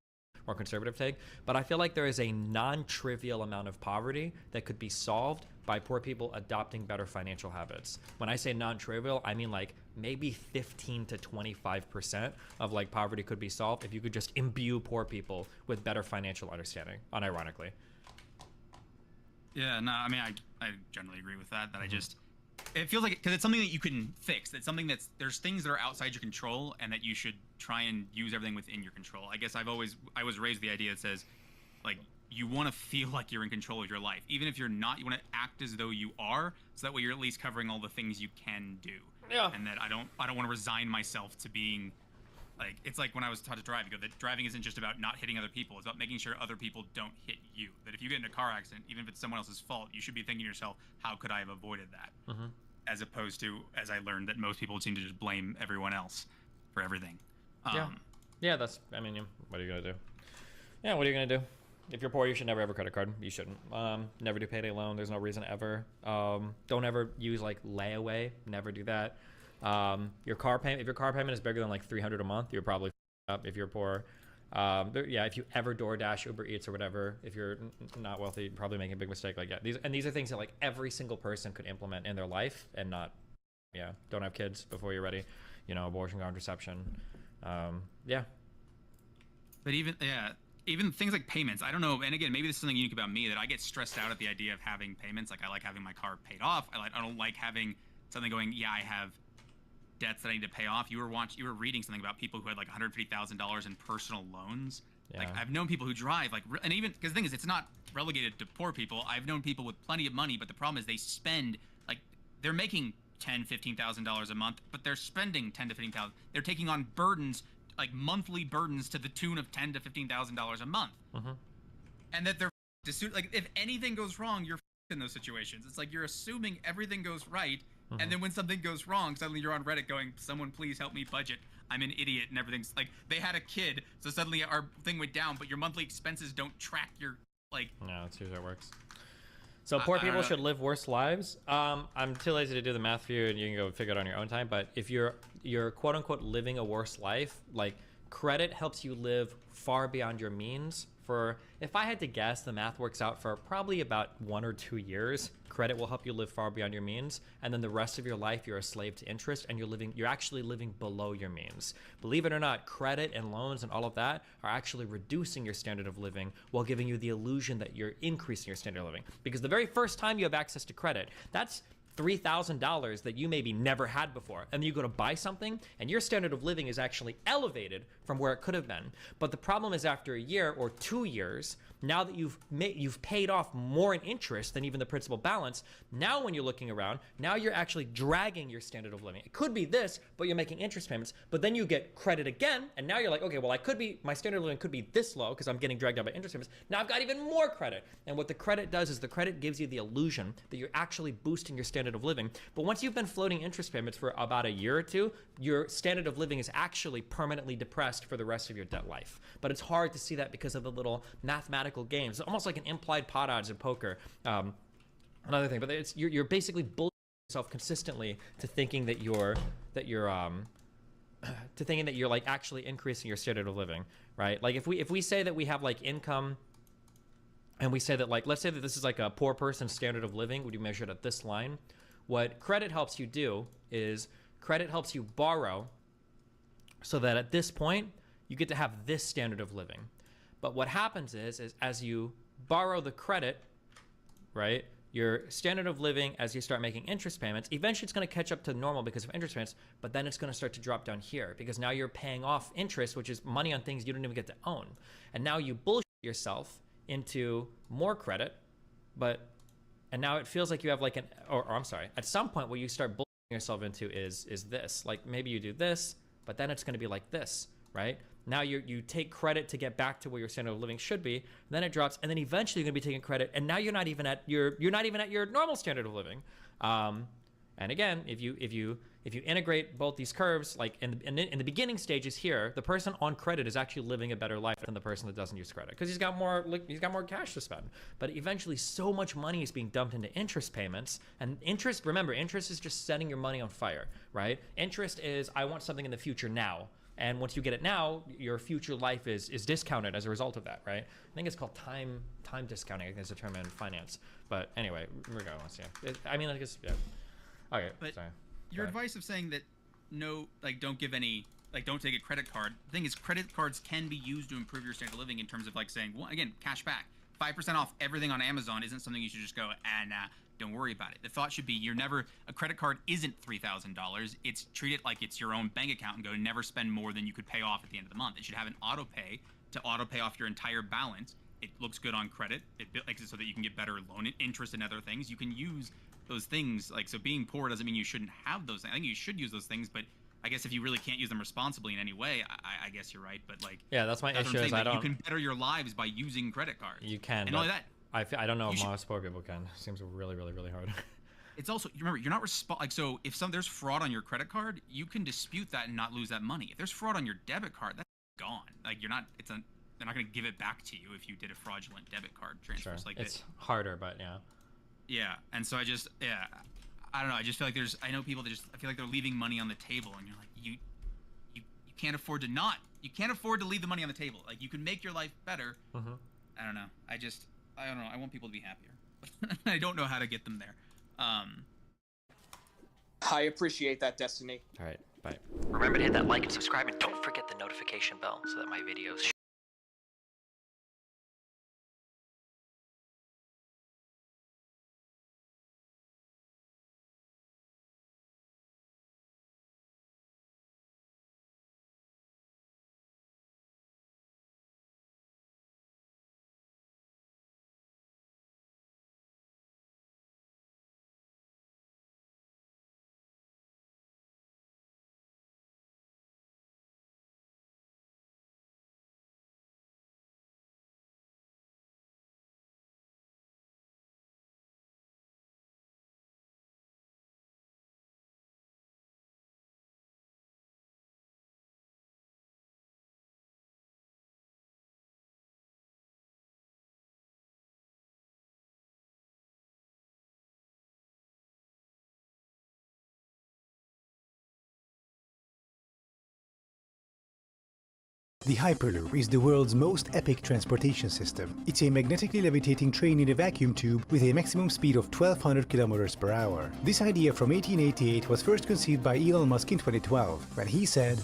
or conservative take, but I feel like there is a non-trivial amount of poverty that could be solved by poor people adopting better financial habits. When I say non-trivial, I mean like maybe 15 to 25% of like poverty could be solved if you could just imbue poor people with better financial understanding, unironically. Yeah, no, I mean, I generally agree with that. That it feels like, because it's something that you can fix. It's something there's things that are outside your control, and that you should try and use everything within your control. I guess I was raised with the idea that says, like, you want to feel like you're in control of your life. Even if you're not, you want to act as though you are, so that way you're at least covering all the things you can do. Yeah. And that I don't want to resign myself to being, like, it's like when I was taught to drive, you go, that driving isn't just about not hitting other people. It's about making sure other people don't hit you. That if you get in a car accident, even if it's someone else's fault, you should be thinking to yourself, how could I have avoided that? As opposed to, as I learned, that most people seem to just blame everyone else for everything. Yeah, that's, I mean, what are you going to do? Yeah, what are you going to do? If you're poor, you should never have a credit card. You shouldn't. Never do payday loan. There's no reason ever. Don't ever use, like, layaway. Never do that. Your car payment, if your car payment is bigger than like $300 a month, you're probably up if you're poor. Yeah, if you ever DoorDash, Uber Eats, or whatever, if you're not wealthy, you're probably making a big mistake. Like, yeah, these are things that like every single person could implement in their life and not, yeah, don't have kids before you're ready, you know, abortion, contraception, yeah. But even things like payments, I don't know. And again, maybe this is something unique about me, that I get stressed out at the idea of having payments. Like, I like having my car paid off. I don't like having something going, yeah, I have debts that I need to pay off. You were reading something about people who had like $150,000 in personal loans. Yeah. Like, I've known people who drive like, and even because the thing is, it's not relegated to poor people. I've known people with plenty of money, but the problem is they spend, like, they're making $10,000-$15,000 a month, but they're spending $10,000 to $15,000. They're taking on burdens, like monthly burdens, to the tune of $10,000 to $15,000 a month. And that they're like, if anything goes wrong, you're in those situations. It's like you're assuming everything goes right, and then when something goes wrong, suddenly you're on Reddit going, someone please help me budget. I'm an idiot, and everything's like, they had a kid, so suddenly our thing went down, but your monthly expenses don't track your, like... No, that's usually how it works. So poor people should live worse lives. I'm too lazy to do the math for you, and you can go figure it out on your own time. But if you're quote unquote living a worse life, like, credit helps you live far beyond your means. For, if I had to guess, the math works out for probably about 1 or 2 years. Credit will help you live far beyond your means, and then the rest of your life you're a slave to interest, and you're actually living below your means. Believe it or not, credit and loans and all of that are actually reducing your standard of living while giving you the illusion that you're increasing your standard of living. Because the very first time you have access to credit, that's $3,000 that you maybe never had before, and then you go to buy something and your standard of living is actually elevated from where it could have been. But the problem is, after a year or 2 years, now that you've paid off more in interest than even the principal balance, now when you're looking around, now you're actually dragging your standard of living. It could be this, but you're making interest payments, but then you get credit again, and now you're like, okay, well, my standard of living could be this low because I'm getting dragged down by interest payments. Now I've got even more credit. And what the credit does is the credit gives you the illusion that you're actually boosting your standard of living. But once you've been floating interest payments for about a year or two, your standard of living is actually permanently depressed for the rest of your debt life. But it's hard to see that because of the little mathematical games. It's almost like an implied pot odds in poker. Another thing, but you're basically bullshitting yourself consistently to thinking that you're like actually increasing your standard of living, right? Like, if we say that we have like income, and we say that, like, let's say that this is like a poor person's standard of living, would you measure it at this line? What credit helps you do is credit helps you borrow so that at this point you get to have this standard of living. But what happens is as you borrow the credit, right, your standard of living, as you start making interest payments, eventually it's going to catch up to normal because of interest payments, but then it's going to start to drop down here because now you're paying off interest, which is money on things you don't even get to own. And now you bullshit yourself into more credit, and now it feels like you have like I'm sorry, at some point what you start bullshitting yourself into is this. Like, maybe you do this, but then it's going to be like this, right? Now you take credit to get back to where your standard of living should be, then it drops, and then eventually you're going to be taking credit, and now you're not even at your normal standard of living. And again, if you integrate both these curves, like in the beginning stages here, the person on credit is actually living a better life than the person that doesn't use credit because he's got more cash to spend. But eventually, so much money is being dumped into interest payments, and interest. Remember, interest is just setting your money on fire, right? Interest is, I want something in the future now. And once you get it now, your future life is discounted as a result of that, right? I think it's called time discounting. I think it's a term in finance. But anyway, regardless, yeah. I mean, I guess, yeah. Okay, but sorry. Your advice of saying that don't give any, like, don't take a credit card. The thing is, credit cards can be used to improve your standard of living in terms of, like, saying, well, again, cash back. 5% off everything on Amazon isn't something you should just go, don't worry about it. The thought should be a credit card isn't $3,000. It's treat it like it's your own bank account and go never spend more than you could pay off at the end of the month. It should have an auto pay to auto pay off your entire balance. It looks good on credit. It makes it so that you can get better loan interest and other things. You can use those things, like, so being poor doesn't mean you shouldn't have those things. I think you should use those things, but I guess if you really can't use them responsibly in any way, I guess you're right. But, like, yeah, that's my issue. Is you can better your lives by using credit cards. You can, and only that. I don't know if most poor people can. It seems really, really, really hard. It's also, remember, you're not so if there's fraud on your credit card, you can dispute that and not lose that money. If there's fraud on your debit card, that's gone. Like, they're not going to give it back to you if you did a fraudulent debit card transfer. Sure. Like, it's harder, but yeah. Yeah, and so I don't know. I just feel like I know people that I feel like they're leaving money on the table, and you're like, you can't afford to not You can't afford to leave the money on the table. Like, you can make your life better. Mm-hmm. I don't know. I don't know. I want people to be happier. I don't know how to get them there. I appreciate that, Destiny. All right, bye. Remember to hit that like and subscribe, and don't forget the notification bell so that my videos The Hyperloop is the world's most epic transportation system. It's a magnetically levitating train in a vacuum tube with a maximum speed of 1200 km per hour. This idea from 1888 was first conceived by Elon Musk in 2012, when he said,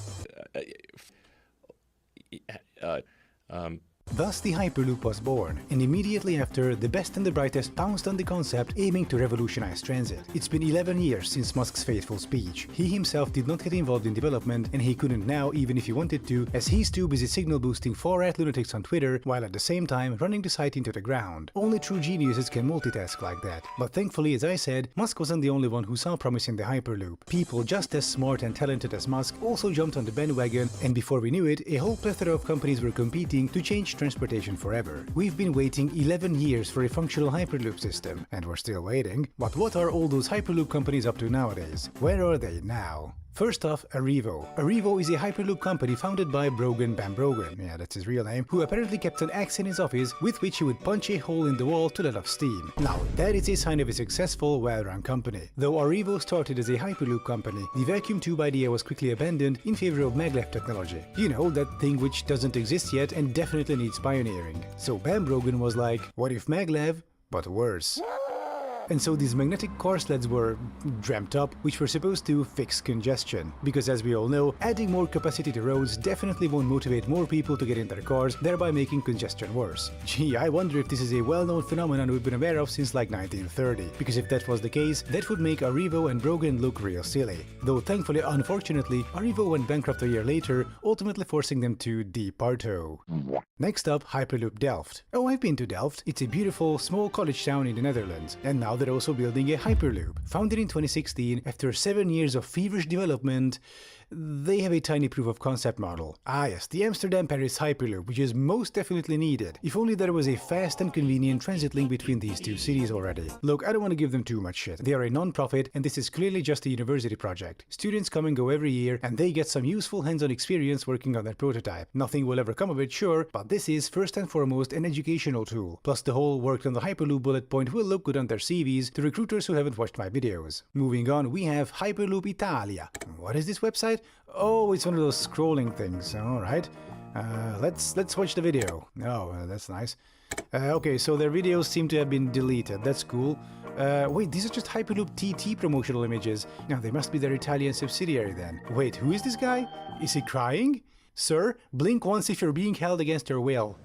Thus the Hyperloop was born, and immediately after, the best and the brightest pounced on the concept, aiming to revolutionize transit. It's been 11 years since Musk's fateful speech. He himself did not get involved in development, and he couldn't now even if he wanted to, as he's too busy signal boosting far-right lunatics on Twitter, while at the same time running the site into the ground. Only true geniuses can multitask like that. But thankfully, as I said, Musk wasn't the only one who saw promise in the Hyperloop. People just as smart and talented as Musk also jumped on the bandwagon, and before we knew it, a whole plethora of companies were competing to change transportation forever. We've been waiting 11 years for a functional Hyperloop system, and we're still waiting. But what are all those Hyperloop companies up to nowadays? Where are they now? First off, Arrivo. Arrivo is a Hyperloop company founded by Brogan Bam Brogan, yeah, that's his real name, who apparently kept an axe in his office with which he would punch a hole in the wall to let off steam. Now, that is a sign of a successful, well-run company. Though Arrivo started as a Hyperloop company, the vacuum tube idea was quickly abandoned in favor of maglev technology. You know, that thing which doesn't exist yet and definitely needs pioneering. So Bam Brogan was like, what if maglev, but worse? And so these magnetic car sleds were dreamt up, which were supposed to fix congestion. Because as we all know, adding more capacity to roads definitely won't motivate more people to get in their cars, thereby making congestion worse. Gee, I wonder if this is a well-known phenomenon we've been aware of since like 1930. Because if that was the case, that would make Arrivo and Brogan look real silly. Though thankfully, unfortunately, Arrivo went bankrupt a year later, ultimately forcing them to departo. Next up, Hyperloop Delft. Oh, I've been to Delft. It's a beautiful, small college town in the Netherlands. And now they're also building a Hyperloop. Founded in 2016, after 7 years of feverish development, they have a tiny proof of concept model. Ah yes, the Amsterdam-Paris Hyperloop, which is most definitely needed. If only there was a fast and convenient transit link between these two cities already. Look, I don't want to give them too much shit. They are a non-profit, and this is clearly just a university project. Students come and go every year, and they get some useful hands-on experience working on their prototype. Nothing will ever come of it, sure, but this is first and foremost an educational tool. Plus the whole worked on the Hyperloop bullet point will look good on their CVs to recruiters who haven't watched my videos. Moving on, we have Hyperloop Italia. What is this website? Oh, it's one of those scrolling things. Alright. Let's watch the video. Oh, that's nice. Okay, so their videos seem to have been deleted. That's cool. Wait, these are just Hyperloop TT promotional images. Now, they must be their Italian subsidiary then. Wait, who is this guy? Is he crying? Sir, blink once if you're being held against your will.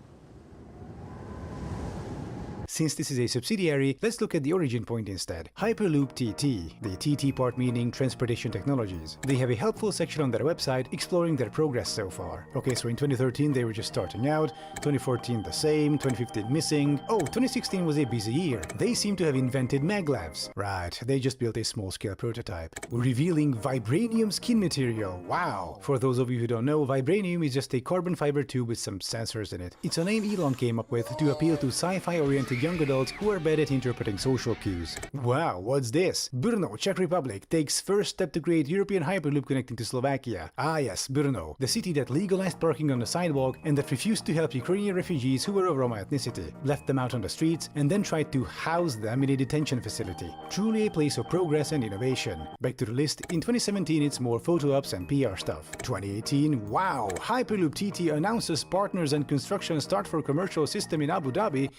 Since this is a subsidiary, let's look at the origin point instead. Hyperloop TT, the TT part meaning Transportation Technologies. They have a helpful section on their website exploring their progress so far. Okay, so in 2013 they were just starting out, 2014 the same, 2015 missing. Oh, 2016 was a busy year. They seem to have invented maglevs. Right, they just built a small-scale prototype. Revealing vibranium skin material. Wow! For those of you who don't know, vibranium is just a carbon fiber tube with some sensors in it. It's a name Elon came up with to appeal to sci-fi oriented young adults who are bad at interpreting social cues. Wow, what's this? Brno, Czech Republic, takes first step to create European Hyperloop connecting to Slovakia. Ah yes, Brno, the city that legalized parking on the sidewalk and that refused to help Ukrainian refugees who were of Roma ethnicity, left them out on the streets, and then tried to house them in a detention facility. Truly a place of progress and innovation. Back to the list, in 2017 it's more photo ops and PR stuff. 2018, wow, Hyperloop TT announces partners and construction start for commercial system in Abu Dhabi.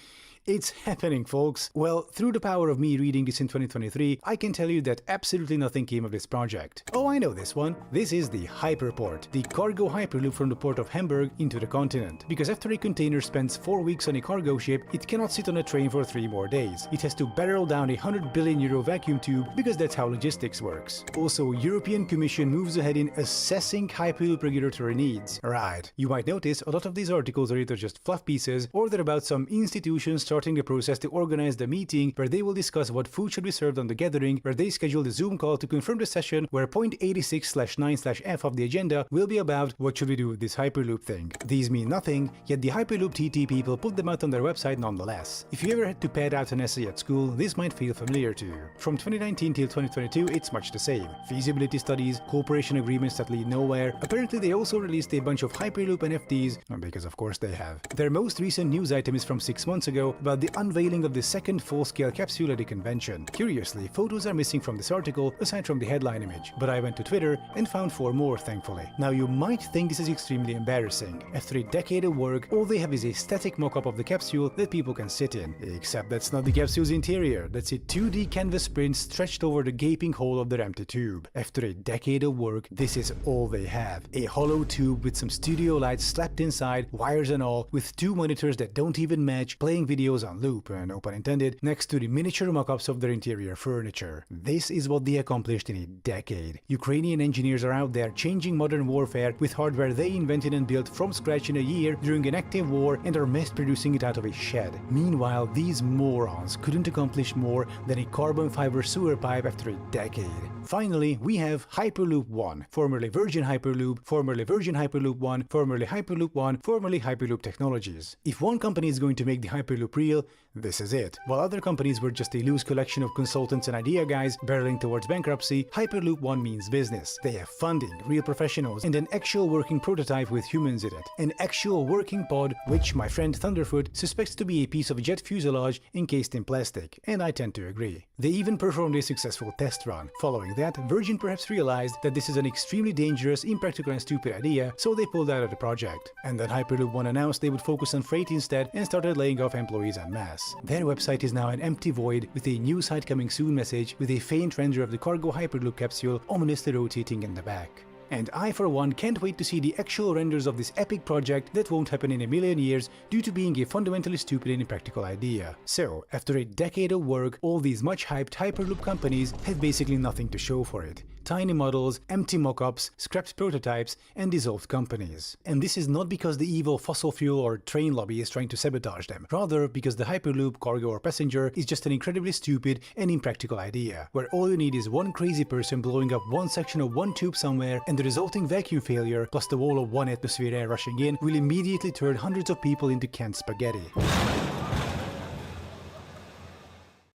It's happening, folks. Well, through the power of me reading this in 2023, I can tell you that absolutely nothing came of this project. Oh, I know this one. This is the Hyperport, the cargo hyperloop from the port of Hamburg into the continent. Because after a container spends 4 weeks on a cargo ship, it cannot sit on a train for 3 more days. It has to barrel down a €100 billion vacuum tube because that's how logistics works. Also, European Commission moves ahead in assessing Hyperloop regulatory needs. Right. You might notice a lot of these articles are either just fluff pieces or they're about some institutions starting the process to organize the meeting where they will discuss what food should be served on the gathering, where they scheduled a Zoom call to confirm the session where point 86/9/F of the agenda will be about what should we do with this Hyperloop thing. These mean nothing, yet the Hyperloop TT people put them out on their website nonetheless. If you ever had to pad out an essay at school, this might feel familiar to you. From 2019 till 2022, it's much the same. Feasibility studies, cooperation agreements that lead nowhere. Apparently they also released a bunch of Hyperloop NFTs, because of course they have. Their most recent news item is from 6 months ago, about the unveiling of the second full-scale capsule at a convention. Curiously, photos are missing from this article aside from the headline image, but I went to Twitter and found 4 more, thankfully. Now you might think this is extremely embarrassing. After a decade of work, all they have is a static mock-up of the capsule that people can sit in. Except that's not the capsule's interior, that's a 2D canvas print stretched over the gaping hole of their empty tube. After a decade of work, this is all they have. A hollow tube with some studio lights slapped inside, wires and all, with 2 monitors that don't even match, playing videos on loop, no pun intended, next to the miniature mock-ups of their interior furniture. This is what they accomplished in a decade. Ukrainian engineers are out there changing modern warfare with hardware they invented and built from scratch in a year during an active war and are mass-producing it out of a shed. Meanwhile, these morons couldn't accomplish more than a carbon fiber sewer pipe after a decade. Finally, we have Hyperloop 1, formerly Virgin Hyperloop, formerly Virgin Hyperloop 1, formerly Hyperloop 1, formerly Hyperloop Technologies. If one company is going to make the Hyperloop real, this is it. While other companies were just a loose collection of consultants and idea guys barreling towards bankruptcy, Hyperloop 1 means business. They have funding, real professionals, and an actual working prototype with humans in it. An actual working pod, which my friend Thunderfoot suspects to be a piece of jet fuselage encased in plastic, and I tend to agree. They even performed a successful test run. Following that, Virgin perhaps realized that this is an extremely dangerous, impractical and stupid idea, so they pulled out of the project. And then Hyperloop 1 announced they would focus on freight instead and started laying off employees en masse. Their website is now an empty void with a new site coming soon message with a faint render of the cargo Hyperloop capsule ominously rotating in the back. And I, for one, can't wait to see the actual renders of this epic project that won't happen in a million years due to being a fundamentally stupid and impractical idea. So, after a decade of work, all these much hyped Hyperloop companies have basically nothing to show for it. Tiny models, empty mock-ups, scrapped prototypes, and dissolved companies. And this is not because the evil fossil fuel or train lobby is trying to sabotage them, rather because the Hyperloop, cargo or passenger, is just an incredibly stupid and impractical idea, where all you need is one crazy person blowing up one section of one tube somewhere, and the resulting vacuum failure, plus the wall of 1 atmosphere air rushing in, will immediately turn hundreds of people into canned spaghetti.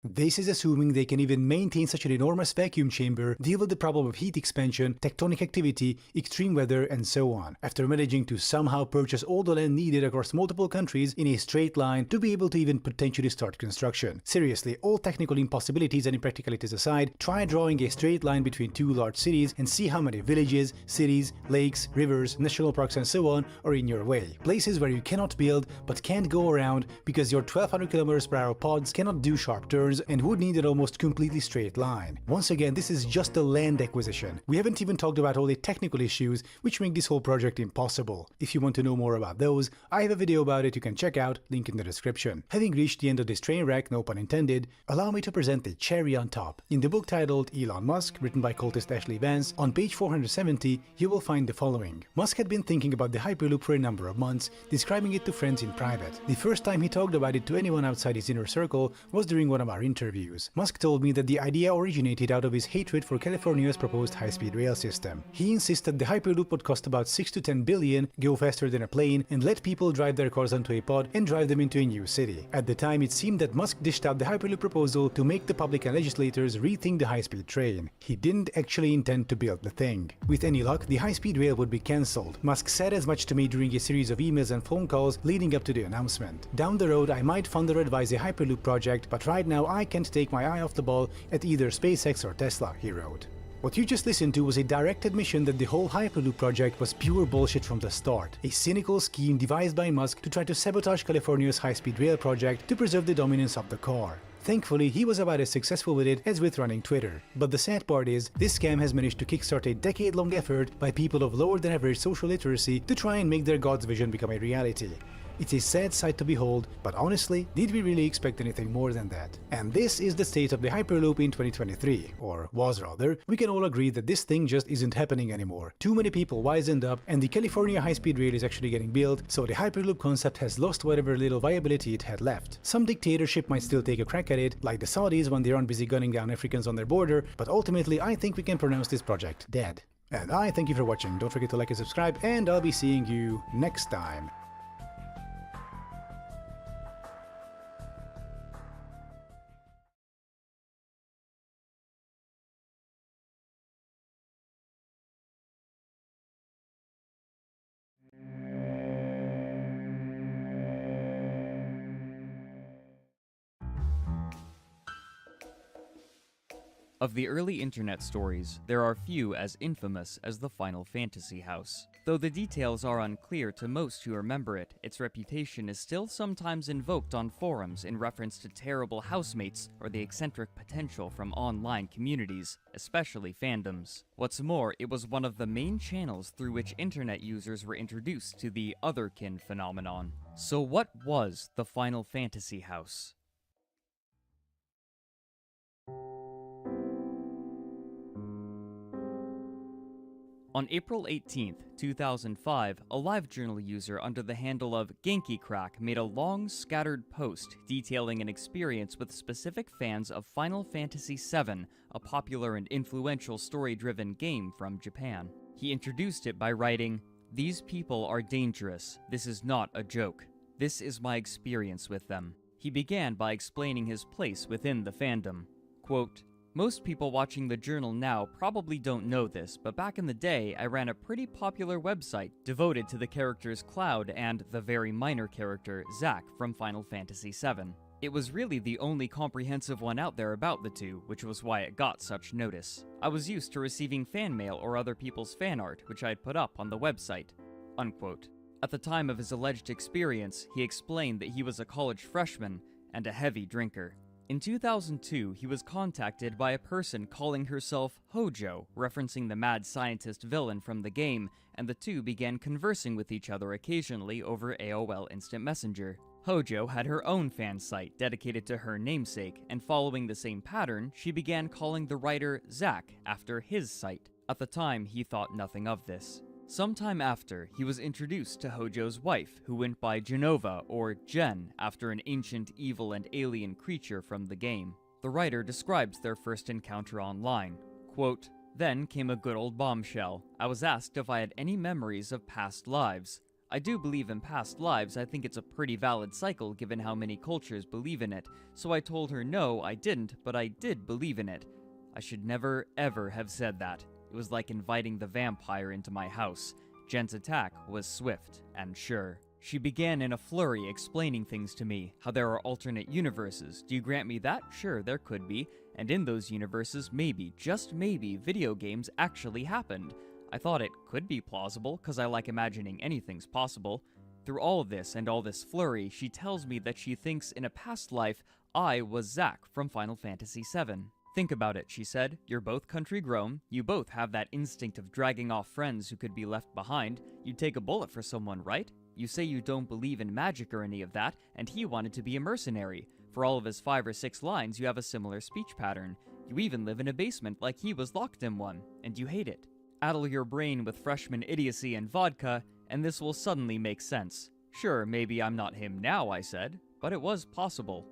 This is assuming they can even maintain such an enormous vacuum chamber, deal with the problem of heat expansion, tectonic activity, extreme weather, and so on, after managing to somehow purchase all the land needed across multiple countries in a straight line to be able to even potentially start construction. Seriously, all technical impossibilities and impracticalities aside, try drawing a straight line between 2 large cities and see how many villages, cities, lakes, rivers, national parks, and so on are in your way. Places where you cannot build but can't go around because your 1200 km/h pods cannot do sharp turns and would need an almost completely straight line. Once again, this is just a land acquisition. We haven't even talked about all the technical issues which make this whole project impossible. If you want to know more about those, I have a video about it you can check out, link in the description. Having reached the end of this train wreck, no pun intended, allow me to present the cherry on top. In the book titled Elon Musk, written by cultist Ashley Vance, on page 470, you will find the following. Musk had been thinking about the Hyperloop for a number of months, describing it to friends in private. The first time he talked about it to anyone outside his inner circle was during one of our interviews. Musk told me that the idea originated out of his hatred for California's proposed high-speed rail system. He insisted the Hyperloop would cost about 6 to 10 billion, go faster than a plane, and let people drive their cars onto a pod and drive them into a new city. At the time, it seemed that Musk dished out the Hyperloop proposal to make the public and legislators rethink the high-speed train. He didn't actually intend to build the thing. With any luck, the high-speed rail would be cancelled. Musk said as much to me during a series of emails and phone calls leading up to the announcement. Down the road, I might fund or advise a Hyperloop project, but right now I can't take my eye off the ball at either SpaceX or Tesla, he wrote. What you just listened to was a direct admission that the whole Hyperloop project was pure bullshit from the start, a cynical scheme devised by Musk to try to sabotage California's high-speed rail project to preserve the dominance of the car. Thankfully, he was about as successful with it as with running Twitter. But the sad part is, this scam has managed to kickstart a decade-long effort by people of lower-than-average social literacy to try and make their God's vision become a reality. It's a sad sight to behold, but honestly, did we really expect anything more than that? And this is the state of the Hyperloop in 2023, or was rather. We can all agree that this thing just isn't happening anymore. Too many people wisened up, and the California high-speed rail is actually getting built, so the Hyperloop concept has lost whatever little viability it had left. Some dictatorship might still take a crack at it, like the Saudis when they aren't busy gunning down Africans on their border, but ultimately I think we can pronounce this project dead. And I thank you for watching, don't forget to like and subscribe, and I'll be seeing you next time. Of the early internet stories, there are few as infamous as the Final Fantasy house. Though the details are unclear to most who remember it, its reputation is still sometimes invoked on forums in reference to terrible housemates or the eccentric potential from online communities, especially fandoms. What's more, it was one of the main channels through which internet users were introduced to the otherkin phenomenon. So what was the Final Fantasy house? On April 18, 2005, a LiveJournal user under the handle of GenkiCrack made a long, scattered post detailing an experience with specific fans of Final Fantasy VII, a popular and influential story-driven game from Japan. He introduced it by writing, "These people are dangerous. This is not a joke. This is my experience with them." He began by explaining his place within the fandom. Quote, "Most people watching the journal now probably don't know this, but back in the day, I ran a pretty popular website devoted to the characters Cloud and the very minor character, Zack, from Final Fantasy VII. It was really the only comprehensive one out there about the two, which was why it got such notice. I was used to receiving fan mail or other people's fan art, which I had put up on the website." Unquote. At the time of his alleged experience, he explained that he was a college freshman and a heavy drinker. In 2002, he was contacted by a person calling herself Hojo, referencing the mad scientist villain from the game, and the two began conversing with each other occasionally over AOL Instant Messenger. Hojo had her own fan site dedicated to her namesake, and following the same pattern, she began calling the writer Zack after his site. At the time, he thought nothing of this. Sometime after, he was introduced to Hojo's wife, who went by Genova, or Jen, after an ancient evil and alien creature from the game. The writer describes their first encounter online. Quote, "Then came a good old bombshell. I was asked if I had any memories of past lives. I do believe in past lives. I think it's a pretty valid cycle given how many cultures believe in it. So I told her no, I didn't, but I did believe in it. I should never, ever have said that. It was like inviting the vampire into my house. Jen's attack was swift and sure. She began in a flurry explaining things to me, how there are alternate universes. Do you grant me that? Sure, there could be. And in those universes, maybe, just maybe, video games actually happened. I thought it could be plausible, because I like imagining anything's possible. Through all of this and all this flurry, she tells me that she thinks in a past life, I was Zack from Final Fantasy VII. Think about it, she said. You're both country grown. You both have that instinct of dragging off friends who could be left behind. You'd take a bullet for someone, right? You say you don't believe in magic or any of that, and he wanted to be a mercenary. For all of his 5 or 6 lines, you have a similar speech pattern. You even live in a basement like he was locked in one, and you hate it. Addle your brain with freshman idiocy and vodka, and this will suddenly make sense. Sure, maybe I'm not him now, I said, but it was possible."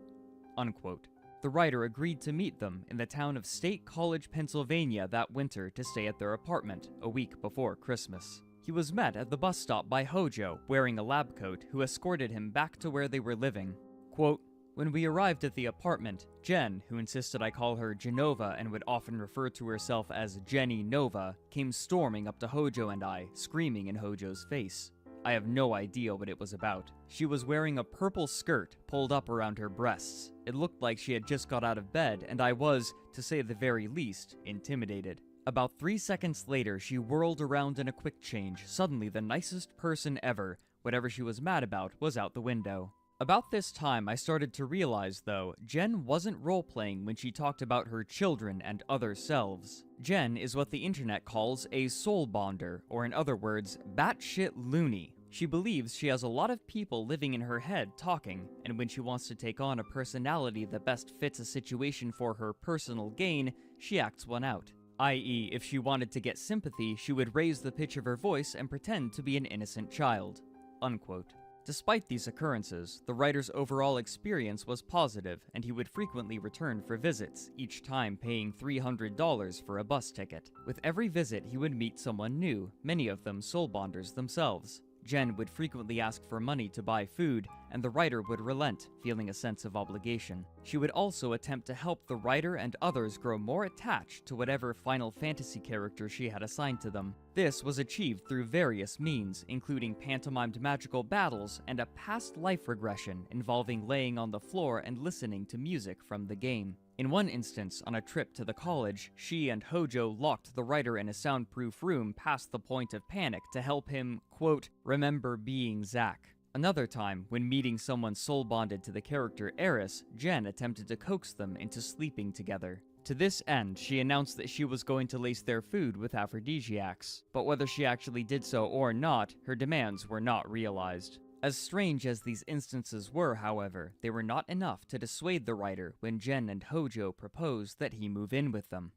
Unquote. The writer agreed to meet them in the town of State College, Pennsylvania that winter to stay at their apartment a week before Christmas. He was met at the bus stop by Hojo, wearing a lab coat, who escorted him back to where they were living. Quote, "When we arrived at the apartment, Jen, who insisted I call her Genova and would often refer to herself as Jenny Nova, came storming up to Hojo and I, screaming in Hojo's face. I have no idea what it was about. She was wearing a purple skirt pulled up around her breasts. It looked like she had just got out of bed, and I was, to say the very least, intimidated. About 3 seconds later, she whirled around in a quick change, suddenly the nicest person ever. Whatever she was mad about was out the window." About this time, I started to realize, though, Jen wasn't role-playing when she talked about her children and other selves. Jen is what the internet calls a soul bonder, or in other words, batshit loony. She believes she has a lot of people living in her head talking, and when she wants to take on a personality that best fits a situation for her personal gain, she acts one out. I.e., if she wanted to get sympathy, she would raise the pitch of her voice and pretend to be an innocent child." Unquote. Despite these occurrences, the writer's overall experience was positive, and he would frequently return for visits, each time paying $300 for a bus ticket. With every visit, he would meet someone new, many of them soul bonders themselves. Jen would frequently ask for money to buy food, and the writer would relent, feeling a sense of obligation. She would also attempt to help the writer and others grow more attached to whatever Final Fantasy character she had assigned to them. This was achieved through various means, including pantomimed magical battles and a past life regression involving laying on the floor and listening to music from the game. In one instance, on a trip to the college, she and Hojo locked the writer in a soundproof room past the point of panic to help him, quote, remember being Zack. Another time, when meeting someone soul-bonded to the character Eris, Jen attempted to coax them into sleeping together. To this end, she announced that she was going to lace their food with aphrodisiacs, but whether she actually did so or not, her demands were not realized. As strange as these instances were, however, they were not enough to dissuade the writer when Jen and Hojo proposed that he move in with them.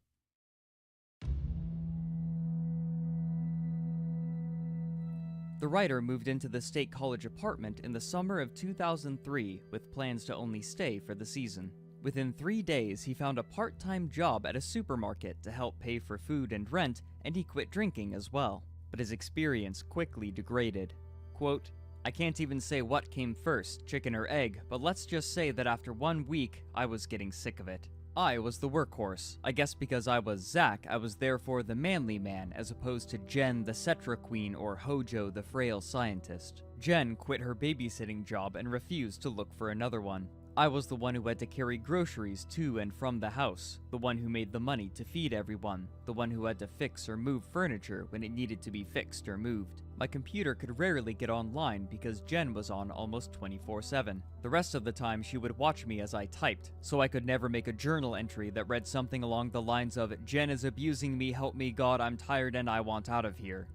The writer moved into the State College apartment in the summer of 2003 with plans to only stay for the season. Within 3 days, he found a part-time job at a supermarket to help pay for food and rent, and he quit drinking as well. But his experience quickly degraded. Quote, I can't even say what came first, chicken or egg, but let's just say that after 1 week, I was getting sick of it. I was the workhorse. I guess because I was Zack, I was therefore the manly man, as opposed to Jen the Cetra Queen or Hojo the frail scientist. Jen quit her babysitting job and refused to look for another one. I was the one who had to carry groceries to and from the house, the one who made the money to feed everyone, the one who had to fix or move furniture when it needed to be fixed or moved. My computer could rarely get online because Jen was on almost 24/7. The rest of the time she would watch me as I typed, so I could never make a journal entry that read something along the lines of, Jen is abusing me, help me God, I'm tired and I want out of here.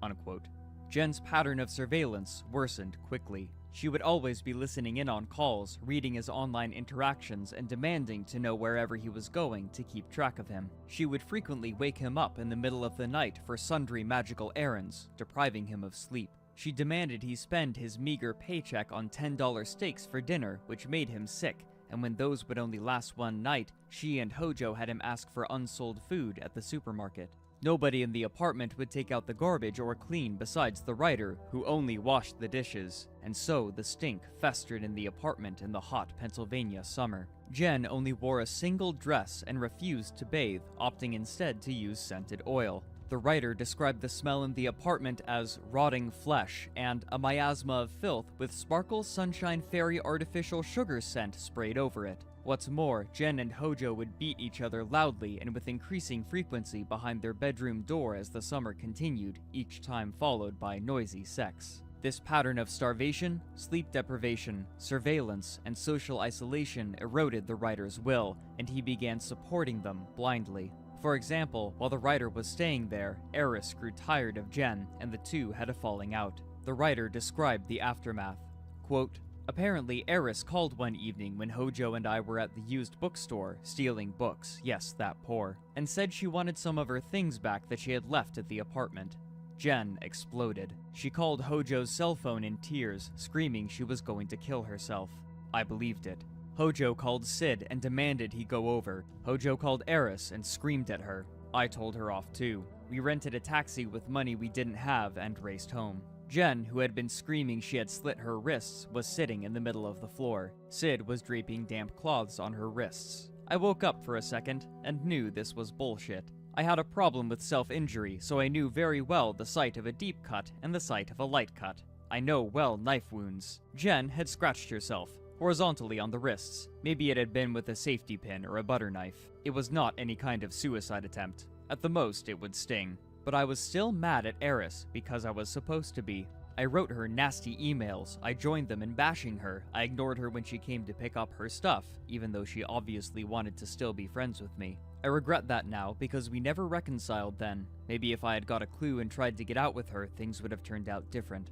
Unquote. Jen's pattern of surveillance worsened quickly. She would always be listening in on calls, reading his online interactions, and demanding to know wherever he was going to keep track of him. She would frequently wake him up in the middle of the night for sundry magical errands, depriving him of sleep. She demanded he spend his meager paycheck on $10 steaks for dinner, which made him sick, and when those would only last one night, she and Hojo had him ask for unsold food at the supermarket. Nobody in the apartment would take out the garbage or clean besides the writer, who only washed the dishes, and so the stink festered in the apartment in the hot Pennsylvania summer. Jen only wore a single dress and refused to bathe, opting instead to use scented oil. The writer described the smell in the apartment as rotting flesh and a miasma of filth with Sparkle Sunshine Fairy artificial sugar scent sprayed over it. What's more, Jen and Hojo would beat each other loudly and with increasing frequency behind their bedroom door as the summer continued, each time followed by noisy sex. This pattern of starvation, sleep deprivation, surveillance, and social isolation eroded the writer's will, and he began supporting them blindly. For example, while the writer was staying there, Eris grew tired of Jen, and the two had a falling out. The writer described the aftermath. Quote, apparently, Eris called one evening when Hojo and I were at the used bookstore, stealing books, yes, that poor, and said she wanted some of her things back that she had left at the apartment. Jen exploded. She called Hojo's cell phone in tears, screaming she was going to kill herself. I believed it. Hojo called Sid and demanded he go over. Hojo called Eris and screamed at her. I told her off too. We rented a taxi with money we didn't have and raced home. Jen, who had been screaming she had slit her wrists, was sitting in the middle of the floor. Sid was draping damp cloths on her wrists. I woke up for a second and knew this was bullshit. I had a problem with self-injury, so I knew very well the site of a deep cut and the site of a light cut. I know well knife wounds. Jen had scratched herself, horizontally on the wrists. Maybe it had been with a safety pin or a butter knife. It was not any kind of suicide attempt. At the most, it would sting. But I was still mad at Eris because I was supposed to be. I wrote her nasty emails, I joined them in bashing her, I ignored her when she came to pick up her stuff, even though she obviously wanted to still be friends with me. I regret that now because we never reconciled then. Maybe if I had got a clue and tried to get out with her, things would have turned out different."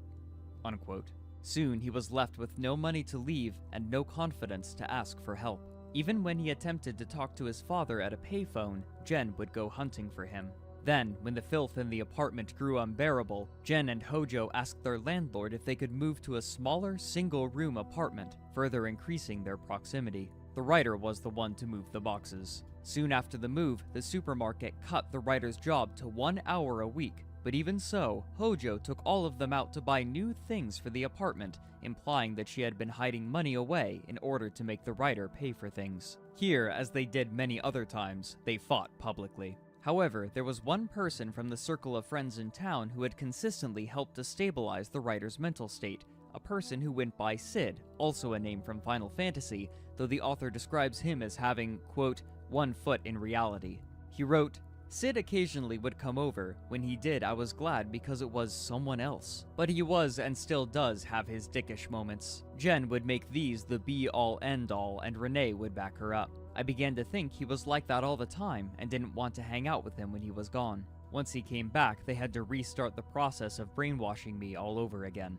Unquote. Soon he was left with no money to leave and no confidence to ask for help. Even when he attempted to talk to his father at a payphone, Jen would go hunting for him. Then, when the filth in the apartment grew unbearable, Jen and Hojo asked their landlord if they could move to a smaller, single-room apartment, further increasing their proximity. The writer was the one to move the boxes. Soon after the move, the supermarket cut the writer's job to 1 hour a week. But even so, Hojo took all of them out to buy new things for the apartment, implying that she had been hiding money away in order to make the writer pay for things. Here, as they did many other times, they fought publicly. However, there was one person from the circle of friends in town who had consistently helped to stabilize the writer's mental state, a person who went by Sid, also a name from Final Fantasy, though the author describes him as having, quote, 1 foot in reality. He wrote, "Sid occasionally would come over. When he did, I was glad because it was someone else. But he was and still does have his dickish moments. Jen would make these the be-all end-all and Renee would back her up. I began to think he was like that all the time and didn't want to hang out with him when he was gone. Once he came back, they had to restart the process of brainwashing me all over again."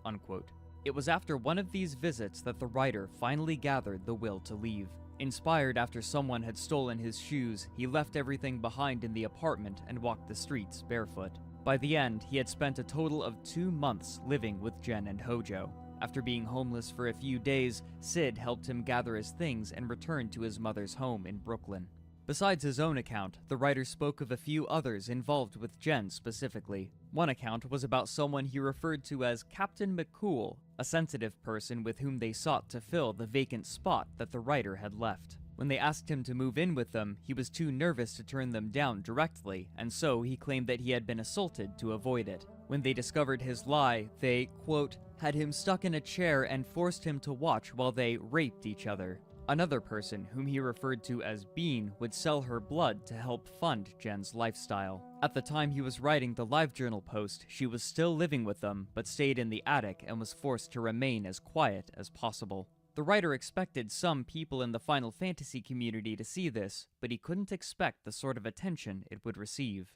Unquote. It was after one of these visits that the writer finally gathered the will to leave. Inspired after someone had stolen his shoes, he left everything behind in the apartment and walked the streets barefoot. By the end, he had spent a total of 2 months living with Jen and Hojo. After being homeless for a few days, Sid helped him gather his things and returned to his mother's home in Brooklyn. Besides his own account, the writer spoke of a few others involved with Jen specifically. One account was about someone he referred to as Captain McCool, a sensitive person with whom they sought to fill the vacant spot that the writer had left. When they asked him to move in with them, he was too nervous to turn them down directly, and so he claimed that he had been assaulted to avoid it. When they discovered his lie, they, quote, had him stuck in a chair and forced him to watch while they raped each other. Another person, whom he referred to as Bean, would sell her blood to help fund Jen's lifestyle. At the time he was writing the LiveJournal post, she was still living with them, but stayed in the attic and was forced to remain as quiet as possible. The writer expected some people in the Final Fantasy community to see this, but he couldn't expect the sort of attention it would receive.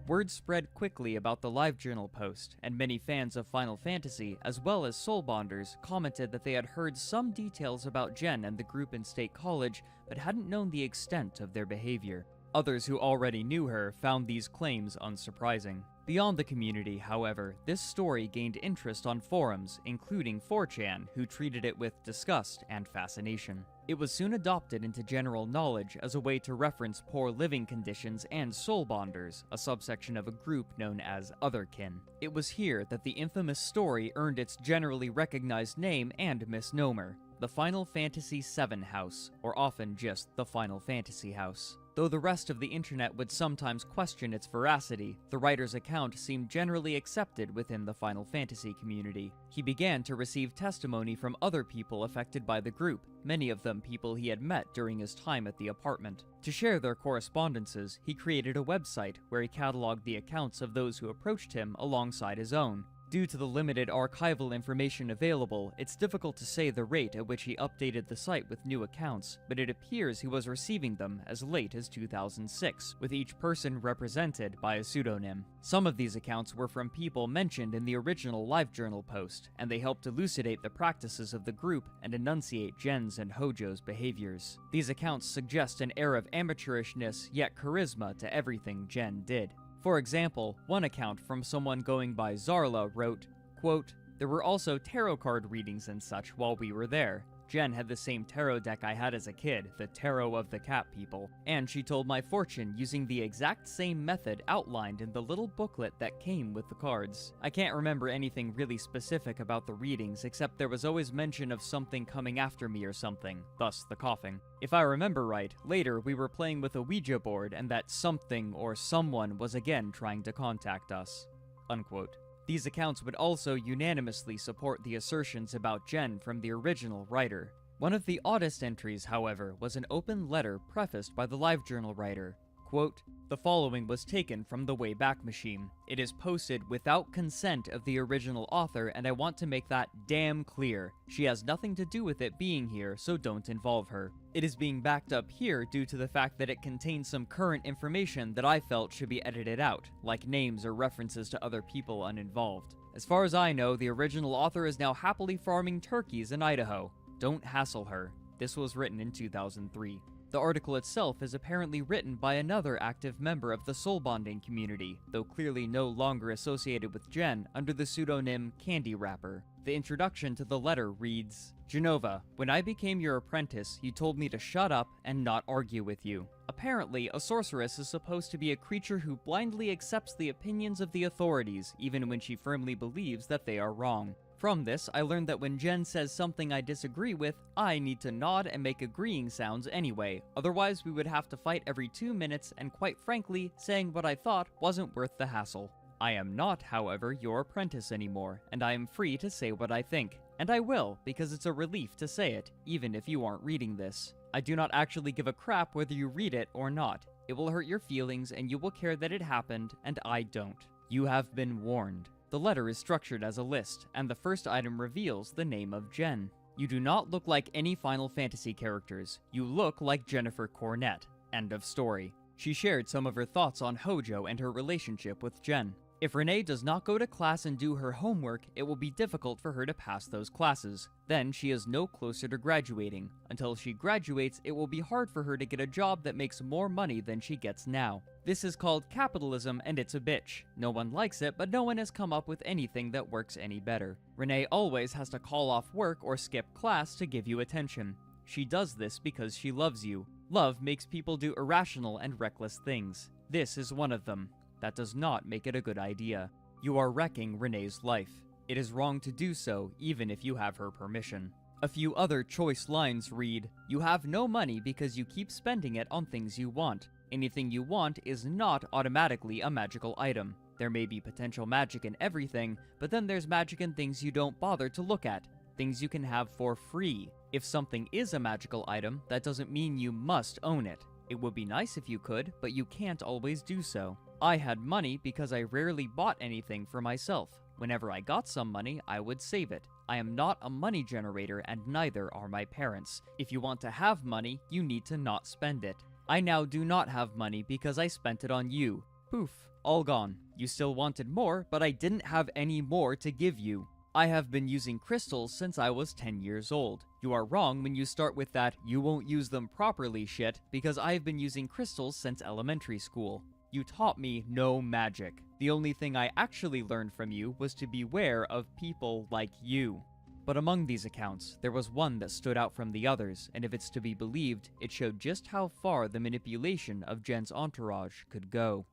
Word spread quickly about the LiveJournal post, and many fans of Final Fantasy, as well as Soulbonders, commented that they had heard some details about Jen and the group in State College, but hadn't known the extent of their behavior. Others who already knew her found these claims unsurprising. Beyond the community, however, this story gained interest on forums, including 4chan, who treated it with disgust and fascination. It was soon adopted into general knowledge as a way to reference poor living conditions and soulbonders, a subsection of a group known as Otherkin. It was here that the infamous story earned its generally recognized name and misnomer, the Final Fantasy VII House, or often just the Final Fantasy House. Though the rest of the internet would sometimes question its veracity, the writer's account seemed generally accepted within the Final Fantasy community. He began to receive testimony from other people affected by the group, many of them people he had met during his time at the apartment. To share their correspondences, he created a website where he cataloged the accounts of those who approached him alongside his own. Due to the limited archival information available, it's difficult to say the rate at which he updated the site with new accounts, but it appears he was receiving them as late as 2006, with each person represented by a pseudonym. Some of these accounts were from people mentioned in the original LiveJournal post, and they helped elucidate the practices of the group and enunciate Jen's and Hojo's behaviors. These accounts suggest an air of amateurishness yet charisma to everything Jen did. For example, one account from someone going by Zarla wrote, Quote, "There were also tarot card readings and such while we were there. Jen had the same tarot deck I had as a kid, the Tarot of the Cat People, and she told my fortune using the exact same method outlined in the little booklet that came with the cards. I can't remember anything really specific about the readings except there was always mention of something coming after me or something, thus the coughing. If I remember right, later we were playing with a Ouija board and that something or someone was again trying to contact us." Unquote. These accounts would also unanimously support the assertions about Jen from the original writer. One of the oddest entries, however, was an open letter prefaced by the LiveJournal writer. Quote, "The following was taken from the Wayback Machine. It is posted without consent of the original author, and I want to make that damn clear. She has nothing to do with it being here, so don't involve her. It is being backed up here due to the fact that it contains some current information that I felt should be edited out, like names or references to other people uninvolved. As far as I know, the original author is now happily farming turkeys in Idaho. Don't hassle her." This was written in 2003. The article itself is apparently written by another active member of the soul bonding community, though clearly no longer associated with Jen, under the pseudonym Candy Wrapper. The introduction to the letter reads, "Genova, when I became your apprentice, you told me to shut up and not argue with you. Apparently, a sorceress is supposed to be a creature who blindly accepts the opinions of the authorities, even when she firmly believes that they are wrong. From this, I learned that when Jen says something I disagree with, I need to nod and make agreeing sounds anyway, otherwise we would have to fight every 2 minutes, and quite frankly, saying what I thought wasn't worth the hassle. I am not, however, your apprentice anymore, and I am free to say what I think. And I will, because it's a relief to say it, even if you aren't reading this. I do not actually give a crap whether you read it or not. It will hurt your feelings, and you will care that it happened, and I don't. You have been warned." The letter is structured as a list, and the first item reveals the name of Jen. "You do not look like any Final Fantasy characters. You look like Jennifer Cornett. End of story." She shared some of her thoughts on Hojo and her relationship with Jen. "If Renee does not go to class and do her homework, it will be difficult for her to pass those classes. Then she is no closer to graduating. Until she graduates, it will be hard for her to get a job that makes more money than she gets now. This is called capitalism, and it's a bitch. No one likes it, but no one has come up with anything that works any better. Renee always has to call off work or skip class to give you attention. She does this because she loves you. Love makes people do irrational and reckless things. This is one of them. That does not make it a good idea. You are wrecking Renee's life. It is wrong to do so, even if you have her permission." A few other choice lines read, "You have no money because you keep spending it on things you want. Anything you want is not automatically a magical item. There may be potential magic in everything, but then there's magic in things you don't bother to look at, things you can have for free. If something is a magical item, that doesn't mean you must own it. It would be nice if you could, but you can't always do so. I had money because I rarely bought anything for myself. Whenever I got some money, I would save it. I am not a money generator, and neither are my parents. If you want to have money, you need to not spend it. I now do not have money because I spent it on you. Poof, all gone. You still wanted more, but I didn't have any more to give you. I have been using crystals since I was 10 years old. You are wrong when you start with that 'you won't use them properly' shit, because I have been using crystals since elementary school. You taught me no magic. The only thing I actually learned from you was to beware of people like you." But among these accounts, there was one that stood out from the others, and if it's to be believed, it showed just how far the manipulation of Jen's entourage could go.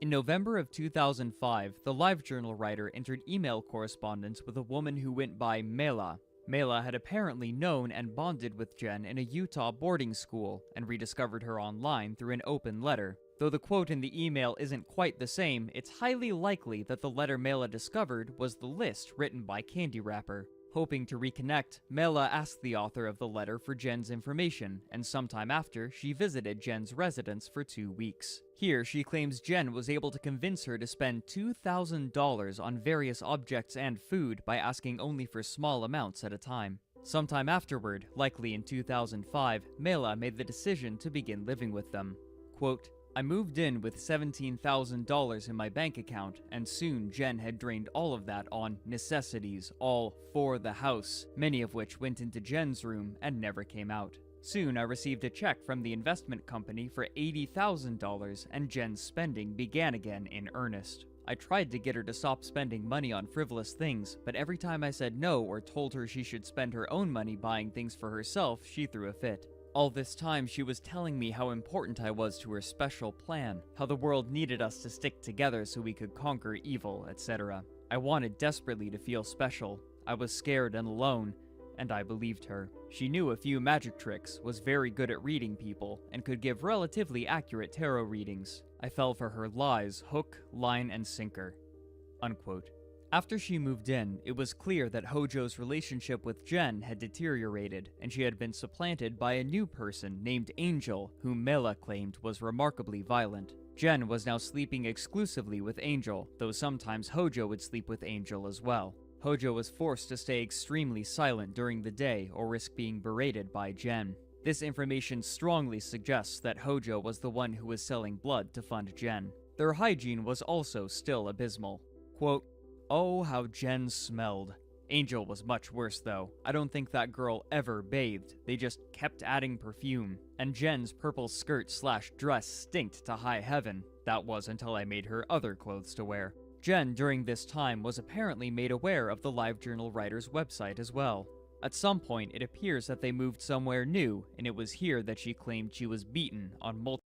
In November of 2005, the LiveJournal writer entered email correspondence with a woman who went by Mela. Mela had apparently known and bonded with Jen in a Utah boarding school, and rediscovered her online through an open letter. Though the quote in the email isn't quite the same, it's highly likely that the letter Mela discovered was the list written by Candy Wrapper. Hoping to reconnect, Mela asked the author of the letter for Jen's information, and sometime after, she visited Jen's residence for 2 weeks. Here, she claims Jen was able to convince her to spend $2,000 on various objects and food by asking only for small amounts at a time. Sometime afterward, likely in 2005, Mela made the decision to begin living with them. Quote, "I moved in with $17,000 in my bank account, and soon Jen had drained all of that on necessities, all for the house, many of which went into Jen's room and never came out. Soon I received a check from the investment company for $80,000 and Jen's spending began again in earnest. I tried to get her to stop spending money on frivolous things, but every time I said no or told her she should spend her own money buying things for herself, she threw a fit. All this time, she was telling me how important I was to her special plan, how the world needed us to stick together so we could conquer evil, etc. I wanted desperately to feel special. I was scared and alone, and I believed her. She knew a few magic tricks, was very good at reading people, and could give relatively accurate tarot readings. I fell for her lies, hook, line, and sinker." Unquote. After she moved in, it was clear that Hojo's relationship with Jen had deteriorated, and she had been supplanted by a new person named Angel, whom Mela claimed was remarkably violent. Jen was now sleeping exclusively with Angel, though sometimes Hojo would sleep with Angel as well. Hojo was forced to stay extremely silent during the day or risk being berated by Jen. This information strongly suggests that Hojo was the one who was selling blood to fund Jen. Their hygiene was also still abysmal. Quote, "Oh, how Jen smelled. Angel was much worse though. I don't think that girl ever bathed. They just kept adding perfume. And Jen's purple skirt/dress stinked to high heaven. That was until I made her other clothes to wear." Jen, during this time, was apparently made aware of the LiveJournal writer's website as well. At some point, it appears that they moved somewhere new, and it was here that she claimed she was beaten on multiple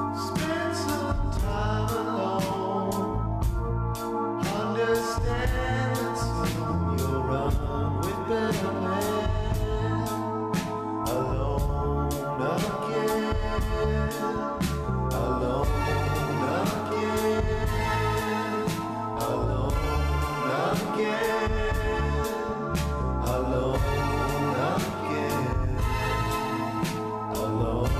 Spend some time alone. Understand that soon you'll run with better men. Alone again. Alone again. Alone again. Alone again. Alone.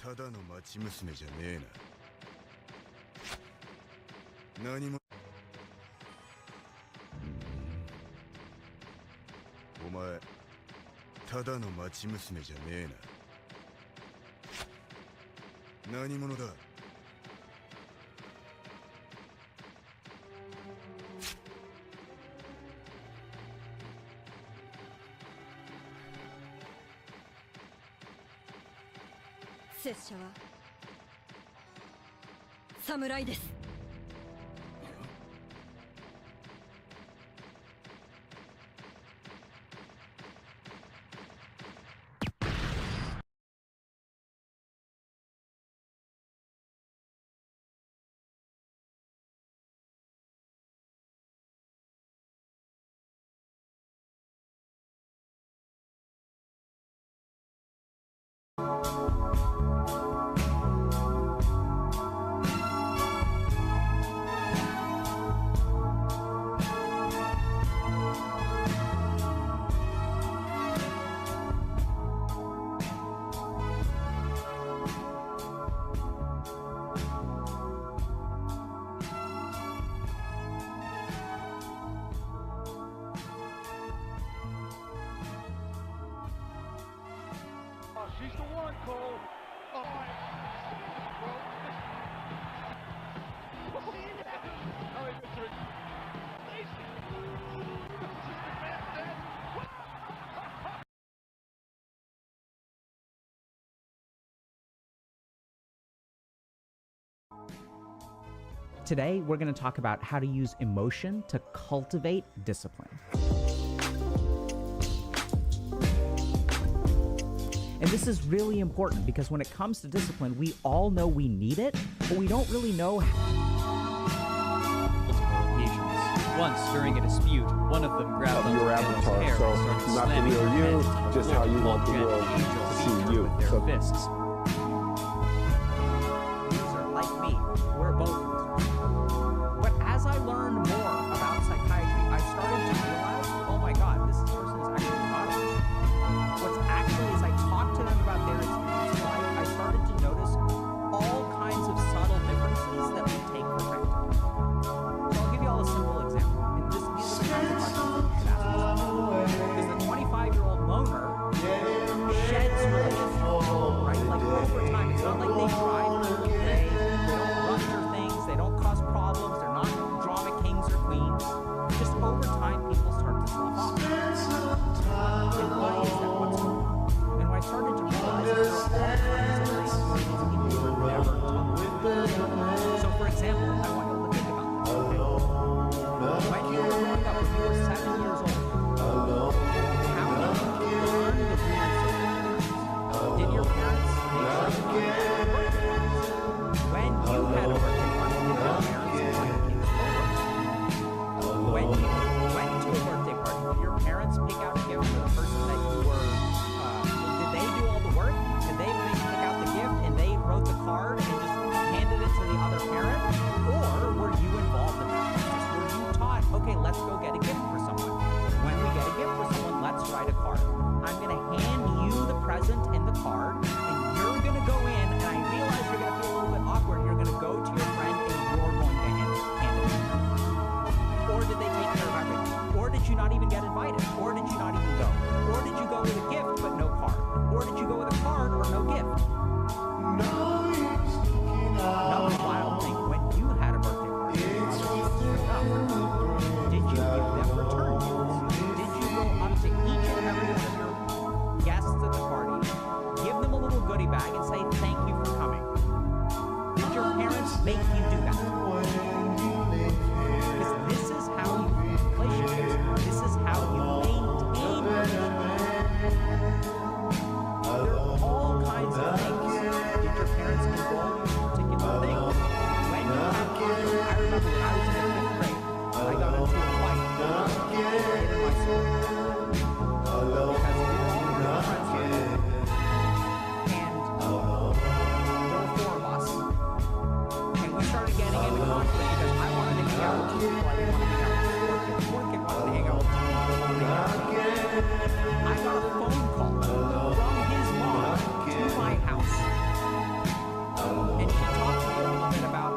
ただの町娘じゃねえな。何も。お前ただの町娘じゃねえな。何者だ。拙者は侍です。She's the one, Cole. Oh, Today, we're going to talk about how to use emotion to cultivate discipline. And this is really important because when it comes to discipline, we all know we need it, but we don't really know Multiple occasions. Once, during a dispute, one of them grabbed onto your Angela's avatar, hair so and started not the slamming real her you, head into the just floor, how you while want the Jen world and Angel to beat see her you. with their So- fists. loser like me. We're both losers. But as I learned more about psychiatry, I started to realize, oh my God, this person is actually not a loser. What's actually, as I talked to them about their experience in life, I started to notice all kinds of subtle differences that we take for granted. So I'll give you all a simple example. And these are the kinds of questions you should ask yourself. Because the 25-year-old loner sheds relationships, right? Like over time, it's not like they drive through the day, they don't run their things, they don't cause problems, they're not drama kings or queens. Just over time, people start to slough off. And why is that? What's going on? And when I started to realize that there are all kinds of things people would never talk about. So for example, I want you to think about this. When you were growing up, when you were 7 years old, how did you learn the rules of did your parents make sure you had a birthday party? When you had a birthday party, did your parents invite kids over? When you went to a birthday party, did your parents pick out a gift for the person that you were, did they do all the work? Did they pick out the gift and they wrote the card and just handed it to the other parent? Or were you involved in that process? Were you taught, okay, let's go get a gift for someone? When we get a gift for someone, conflict because I wanted to hang out with two people I didn't want to hang out with. The poor kid wanted to hang out with two people who wanted to hang out with me. I got a phone call from his mom to my house. And she talked to me a little bit about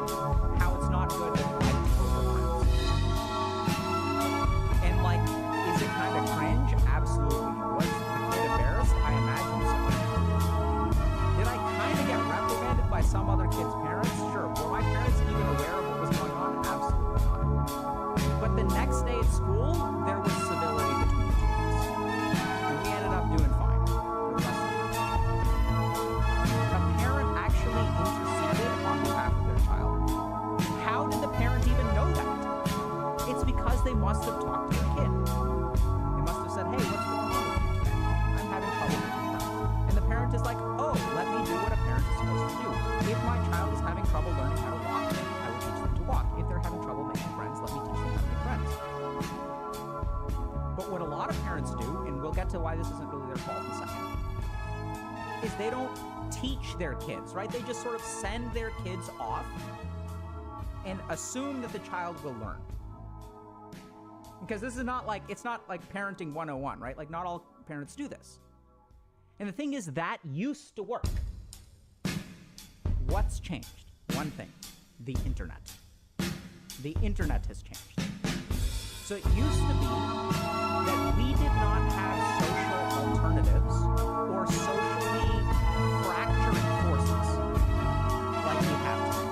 how it's not good to fight over friends. And like, is it kind of cringe? Absolutely. Was the kid embarrassed? I imagine so. Did I kind of get reprimanded by some other kid's parents? Sure. Were my parents even aware of what was going on? Absolutely not. But the next day at school, there was civility between the two of us. And we ended up doing fine for the rest of the day. A parent actually interceded on behalf of their child. How did the parent even know that? It's because they must have talked to their kid. They must have said, hey, what's going on with you today? I'm having trouble with my friends. And the parent is like, oh, let me do what a parent is supposed to do. If my child is having trouble learning how to walk, I will teach them to walk. If they're having trouble making friends, let me teach them how to make friends. But what a lot of parents do, and we'll get to why this isn't really their fault in a second, is they don't teach their kids, right? They just sort of send their kids off and assume that the child will learn. Because this is not like, it's not like parenting 101, right? Like not all parents do this. And the thing is, that used to work. What's changed? One thing, the internet. The internet has changed. So it used to be that we did not have social alternatives or socially fracturing forces like we have today.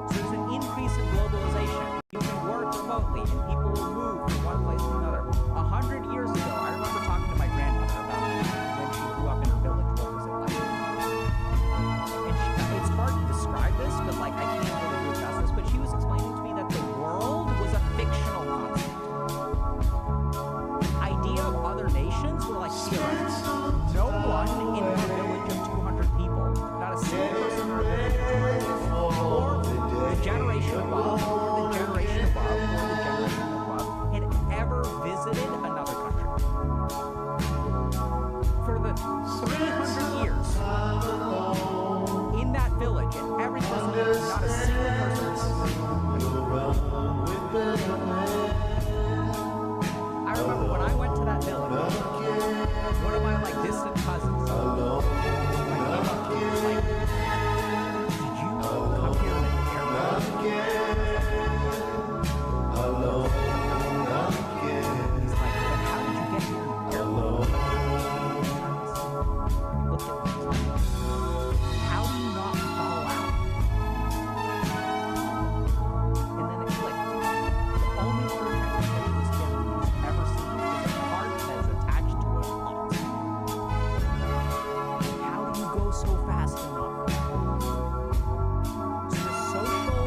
So there's an increase in globalization. You can work remotely and people will move from one place to another. 100 years ago, I remember talking to my grandmother about when she grew up in her village. What was it like? And it's hard to describe this, but like I can't really do it justice. But she was explaining to me that the world was a fictional concept. The idea of other nations were like heroes. No one in her village of 200 people, not a single person in her village of 200 people, or the generation above, or the generation above, or the generation above, had ever visited another country. For the 300 years in that village, and every person there, not a single person. I remember when I went to that village, one of my like distant cousins, I came up to him and was like, did you come here in an airplane? He's like, then how did you get here in an airplane? He looked at me and was like, how do you not fall out? And then it clicked. The only mode of transportation this kid has ever seen is a cart that is attached to a pot. How do you go so fast and not fall? So the social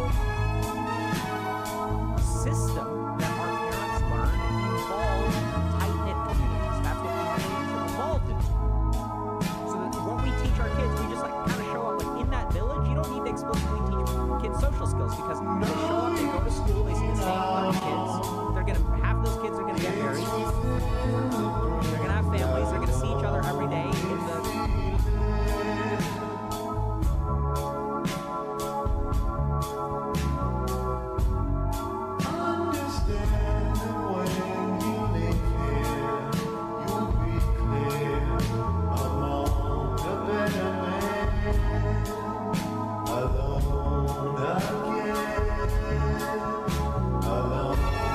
system that our parents learned involved tight-knit communities. That's what communities have evolved into. So that what we teach our kids, we just like kind of show up like in that village. You don't need to explicitly teach kids social skills because they show up, they go to school, they see the same bunch of kids. Half of those kids are gonna get married. They're gonna have families. They're gonna see each other every day in the. Alone again.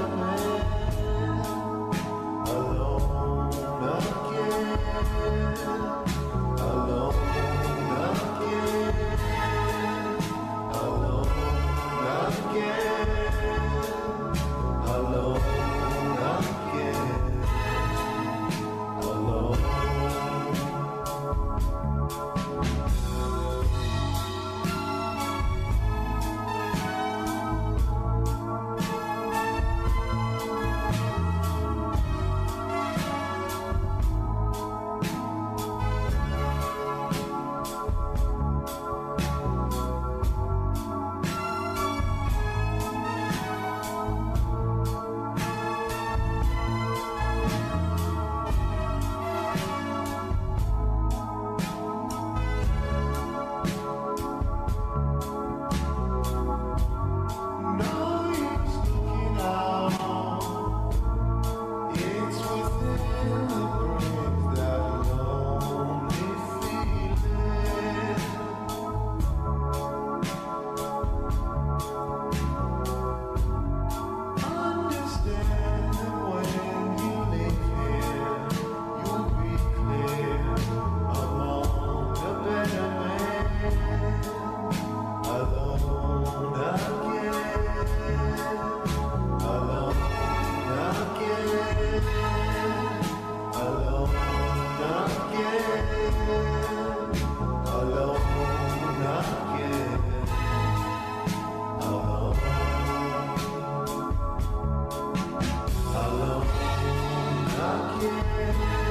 Alone again.